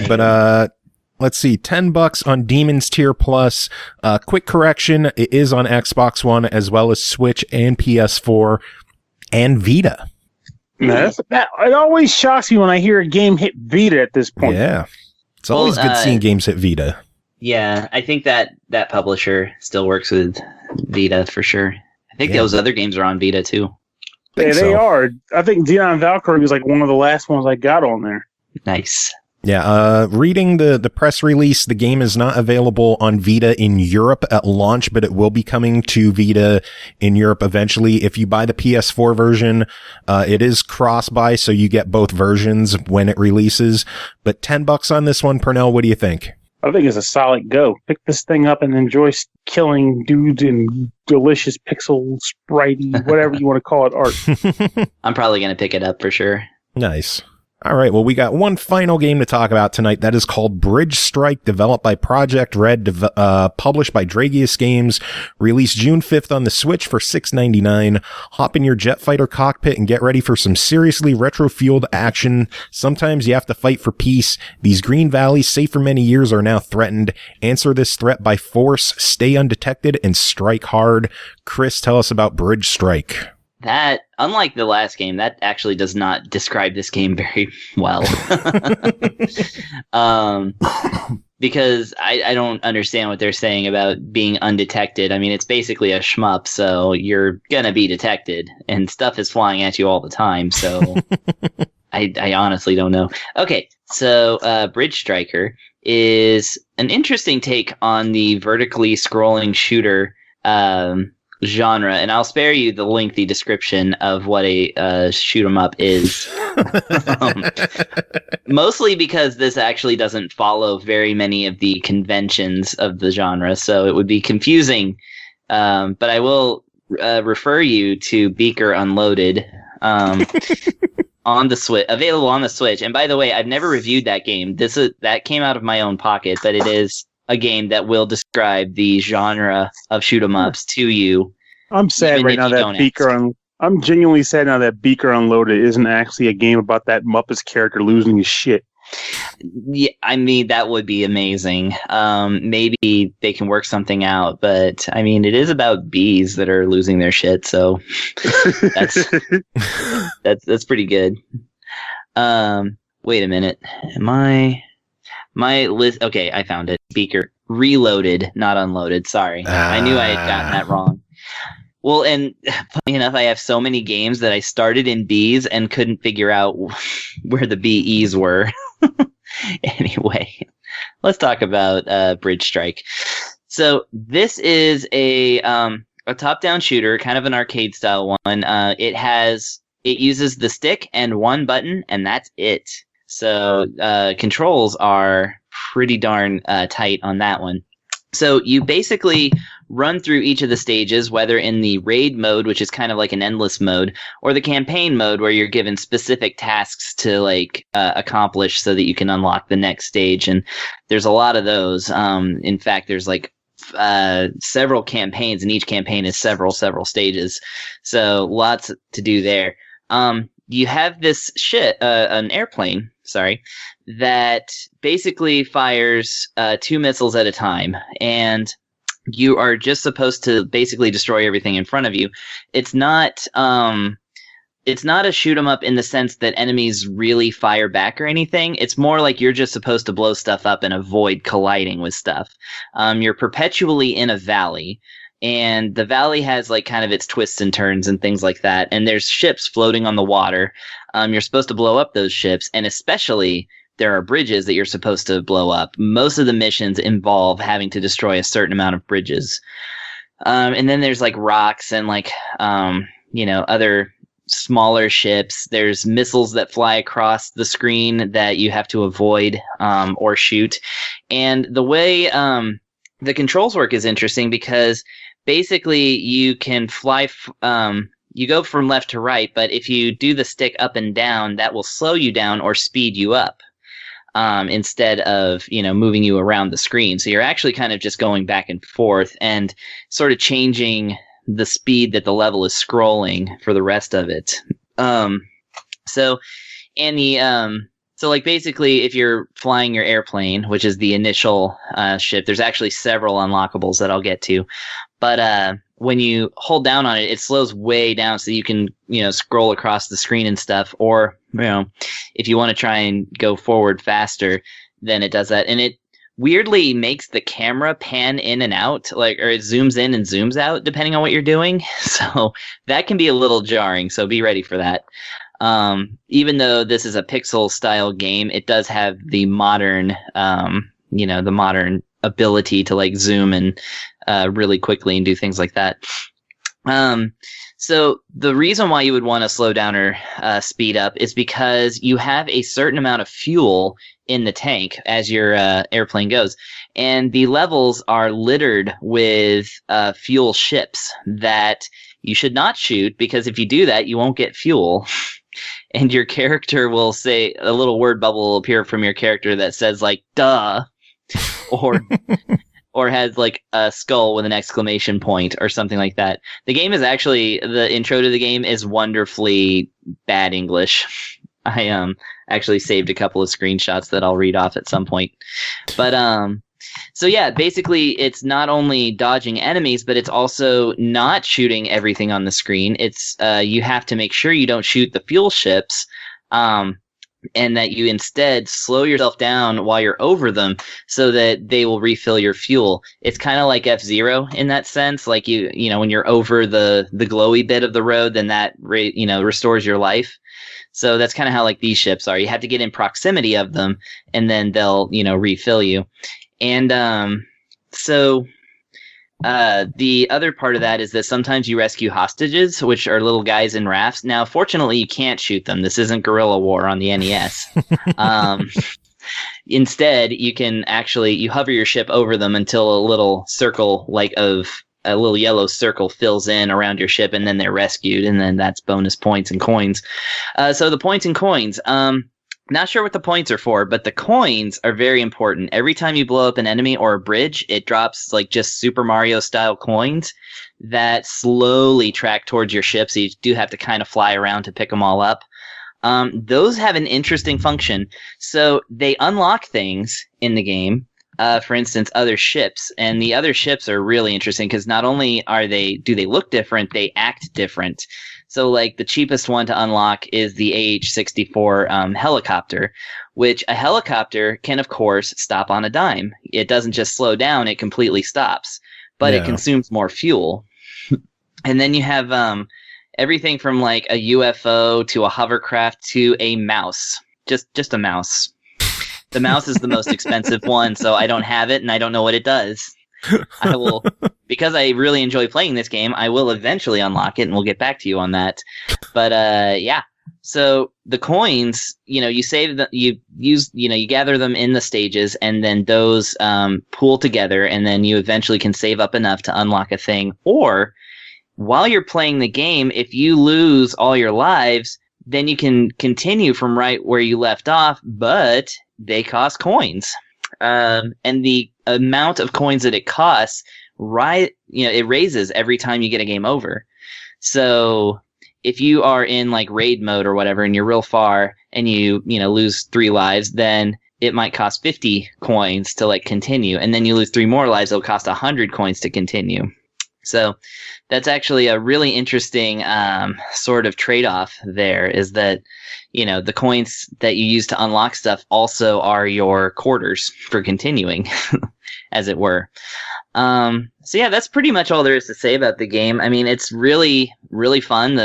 but let's see, $10 on Demon's Tier Plus. Quick correction: it is on Xbox One as well as Switch and PS4 and Vita. It always shocks me when I hear a game hit Vita at this point. Yeah, it's always good seeing games hit Vita. Yeah, I think that publisher still works with Vita for sure. I think those other games are on Vita too. Yeah, they are. I think Xenon Valkyrie was like one of the last ones I got on there. Nice. Yeah, reading the press release, the game is not available on Vita in Europe at launch, but it will be coming to Vita in Europe eventually. If you buy the PS4 version, it is cross-buy, so you get both versions when it releases. But $10 on this one, Pernell, what do you think? I think it's a solid go. Pick this thing up and enjoy killing dudes in delicious pixel, spritey, whatever you want to call it, art. I'm probably going to pick it up for sure. Nice. All right, well, we got one final game to talk about tonight. That is called Bridge Strike, developed by Project Red, published by Dragius Games, released June 5th on the Switch for $6.99. Hop in your jet fighter cockpit and get ready for some seriously retro-fueled action. Sometimes you have to fight for peace. These green valleys, safe for many years, are now threatened. Answer this threat by force, stay undetected, and strike hard. Chris, tell us about Bridge Strike. That, unlike the last game, that actually does not describe this game very well. Because I don't understand what they're saying about being undetected. I mean, it's basically a shmup, so you're gonna be detected, and stuff is flying at you all the time, so I honestly don't know. Okay, so Bridge Striker is an interesting take on the vertically scrolling shooter genre, and I'll spare you the lengthy description of what a shoot 'em up is. Mostly because this actually doesn't follow very many of the conventions of the genre, so it would be confusing. But I will refer you to Beaker Unloaded on the Switch, available on the Switch. And by the way, I've never reviewed that game. That came out of my own pocket, but it is a game that will describe the genre of shoot 'em ups to you. I'm sad right now that I'm genuinely sad now that Beaker Unloaded isn't actually a game about that Muppets character losing his shit. Yeah, I mean, that would be amazing. Maybe they can work something out, but I mean, it is about bees that are losing their shit, so that's pretty good. Wait a minute. My list. Okay, I found it. Beaker Reloaded, not Unloaded. Sorry, I knew I had gotten that wrong. Well, and funny enough, I have so many games that I started in B's and couldn't figure out where the BEs were. Anyway, let's talk about Bridge Strike. So this is a top-down shooter, kind of an arcade style one. It uses the stick and one button, and that's it. So controls are pretty darn tight on that one. So you basically run through each of the stages, whether in the raid mode, which is kind of like an endless mode, or the campaign mode, where you're given specific tasks to accomplish so that you can unlock the next stage. And there's a lot of those. In fact, there's several campaigns, and each campaign is several stages. So lots to do there. You have this an airplane, that basically fires 2 missiles at a time, and you are just supposed to basically destroy everything in front of you. It's not a shoot 'em up in the sense that enemies really fire back or anything. It's more like you're just supposed to blow stuff up and avoid colliding with stuff. You're perpetually in a valley, and the valley has like kind of its twists and turns and things like that. And there's ships floating on the water. You're supposed to blow up those ships, and especially there are bridges that you're supposed to blow up. Most of the missions involve having to destroy a certain amount of bridges. And then there's like rocks and like, other smaller ships. There's missiles that fly across the screen that you have to avoid or shoot. And the way the controls work is interesting because basically you can fly... you go from left to right, but if you do the stick up and down, that will slow you down or speed you up. Instead of, moving you around the screen. So you're actually kind of just going back and forth and sort of changing the speed that the level is scrolling for the rest of it. So basically if you're flying your airplane, which is the initial ship, there's actually several unlockables that I'll get to. But when you hold down on it, it slows way down so you can, scroll across the screen and stuff. Or, if you want to try and go forward faster, then it does that. And it weirdly makes the camera pan in and out, or it zooms in and zooms out depending on what you're doing. So that can be a little jarring. So be ready for that. Even though this is a pixel style game, it does have the modern, the modern ability to like zoom and really quickly and do things like that. So the reason why you would want to slow down or speed up is because you have a certain amount of fuel in the tank as your airplane goes. And the levels are littered with fuel ships that you should not shoot, because if you do that, you won't get fuel. And your character will say, a little word bubble will appear from your character that says like, duh, or has like a skull with an exclamation point or something like that. The game is actually, the intro to the game is wonderfully bad English. I actually saved a couple of screenshots that I'll read off at some point. But so yeah, basically it's not only dodging enemies, but it's also not shooting everything on the screen. It's you have to make sure you don't shoot the fuel ships. And that you instead slow yourself down while you're over them so that they will refill your fuel. It's kind of like F-Zero in that sense. Like when you're over the glowy bit of the road, then that restores your life. So that's kind of how like these ships are. You have to get in proximity of them, and then they'll refill you. And the other part of that is that sometimes you rescue hostages, which are little guys in rafts. Now, fortunately, you can't shoot them. This isn't Guerrilla War on the NES. Instead, you can you hover your ship over them until a little circle, a little yellow circle fills in around your ship, and then they're rescued, and then that's bonus points and coins. So the points and coins. Not sure what the points are for, but the coins are very important. Every time you blow up an enemy or a bridge, it drops like just Super Mario style coins that slowly track towards your ship. So you do have to kind of fly around to pick them all up. Those have an interesting function. So they unlock things in the game. For instance, other ships, and the other ships are really interesting because not only do they look different, they act different. So, like, the cheapest one to unlock is the AH-64 helicopter, which a helicopter can, of course, stop on a dime. It doesn't just slow down, it completely stops. But it consumes more fuel. And then you have everything from, like, a UFO to a hovercraft to a mouse. Just a mouse. The mouse is the most expensive one, so I don't have it, and I don't know what it does. I will, because I really enjoy playing this game, I will eventually unlock it, and we'll get back to you on that. But yeah, so the coins, you save them, you gather them in the stages, and then those pool together, and then you eventually can save up enough to unlock a thing. Or while you're playing the game, if you lose all your lives, then you can continue from right where you left off, but they cost coins. And the amount of coins that it costs, it raises every time you get a game over. So if you are in like raid mode or whatever and you're real far and you lose 3 lives, then it might cost 50 coins to like continue, and then you lose 3 more lives, it'll cost 100 coins to continue. So that's actually a really interesting sort of trade-off there, is that, the coins that you use to unlock stuff also are your quarters for continuing, as it were. So yeah, that's pretty much all there is to say about the game. I mean, it's really, really fun.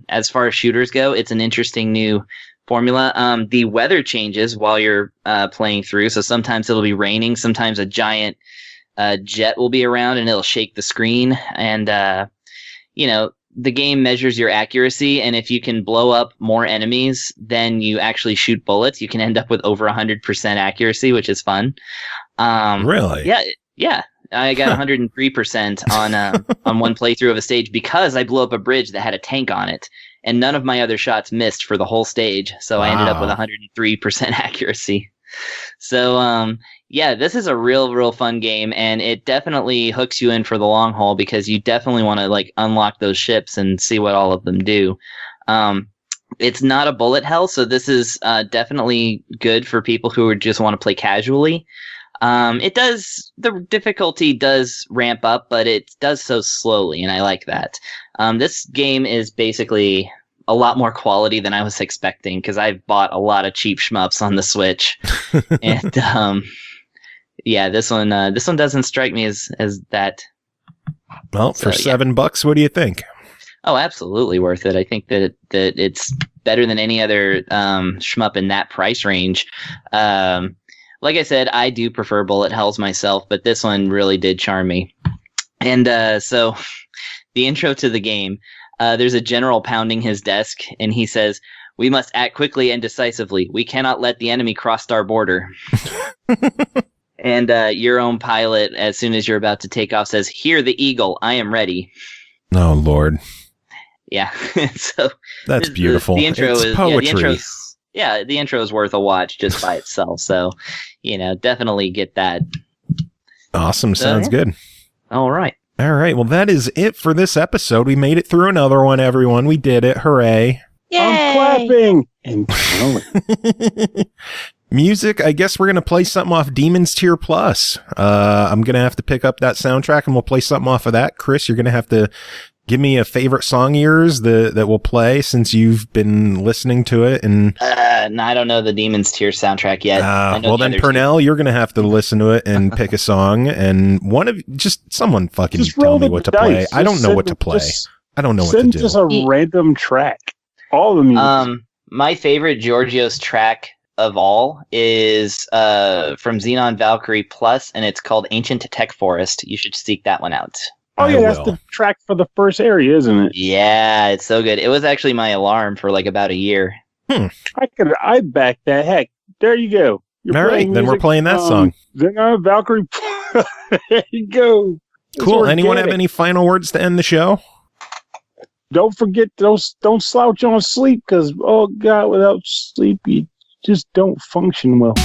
As far as shooters go, it's an interesting new formula. The weather changes while you're playing through, so sometimes it'll be raining, sometimes a giant jet will be around and it'll shake the screen, and the game measures your accuracy, and if you can blow up more enemies than you actually shoot bullets, you can end up with over 100% accuracy, which is fun. Really? Yeah. I got 103% on one playthrough of a stage because I blew up a bridge that had a tank on it, and none of my other shots missed for the whole stage, so I ended up with 103% accuracy. So this is a real fun game, and it definitely hooks you in for the long haul, because you definitely want to like unlock those ships and see what all of them do. It's not a bullet hell, so this is definitely good for people who just want to play casually. The difficulty does ramp up, but it does so slowly, and I like that. This game is basically a lot more quality than I was expecting, because I've bought a lot of cheap shmups on the Switch, and this one doesn't strike me as that. Well, for $7, what do you think? Oh, absolutely worth it. I think that it's better than any other shmup in that price range. Like I said, I do prefer bullet hells myself, but this one really did charm me. And so the intro to the game, there's a general pounding his desk, and he says, "We must act quickly and decisively. We cannot let the enemy cross our border." And your own pilot, as soon as you're about to take off, says, "Hear the eagle, I am ready." Oh, Lord. Yeah. So that's beautiful. The intro it's is poetry. The intro is worth a watch just by itself. So, definitely get that. Awesome. Sounds good. All right. All right. Well, that is it for this episode. We made it through another one, everyone. We did it. Hooray. Yay! I'm clapping and twirling. Music, I guess we're going to play something off Demon's Tier Plus. I'm going to have to pick up that soundtrack, and we'll play something off of that. Chris, you're going to have to give me a favorite song of yours that we'll play, since you've been listening to it. And no, I don't know the Demon's Tier soundtrack yet. Well, then Pernell, you're going to have to listen to it and pick a song, and someone fucking just tell me what to play. Dice. I don't know what to play. I don't know what to do. Send just a random track. All the music. My favorite Giorgio's track of all is from Xenon Valkyrie Plus, and it's called Ancient Tech Forest. You should seek that one out. Oh yeah, that's the track for the first area, isn't it? Yeah, it's so good. It was actually my alarm for like about a year. I'd back that. Heck, there you go. All right, then we're playing that song. Xenon Valkyrie. There you go. Cool. Anyone have any final words to end the show? Don't forget, don't slouch on sleep, because, oh God, without sleep, you just don't function well.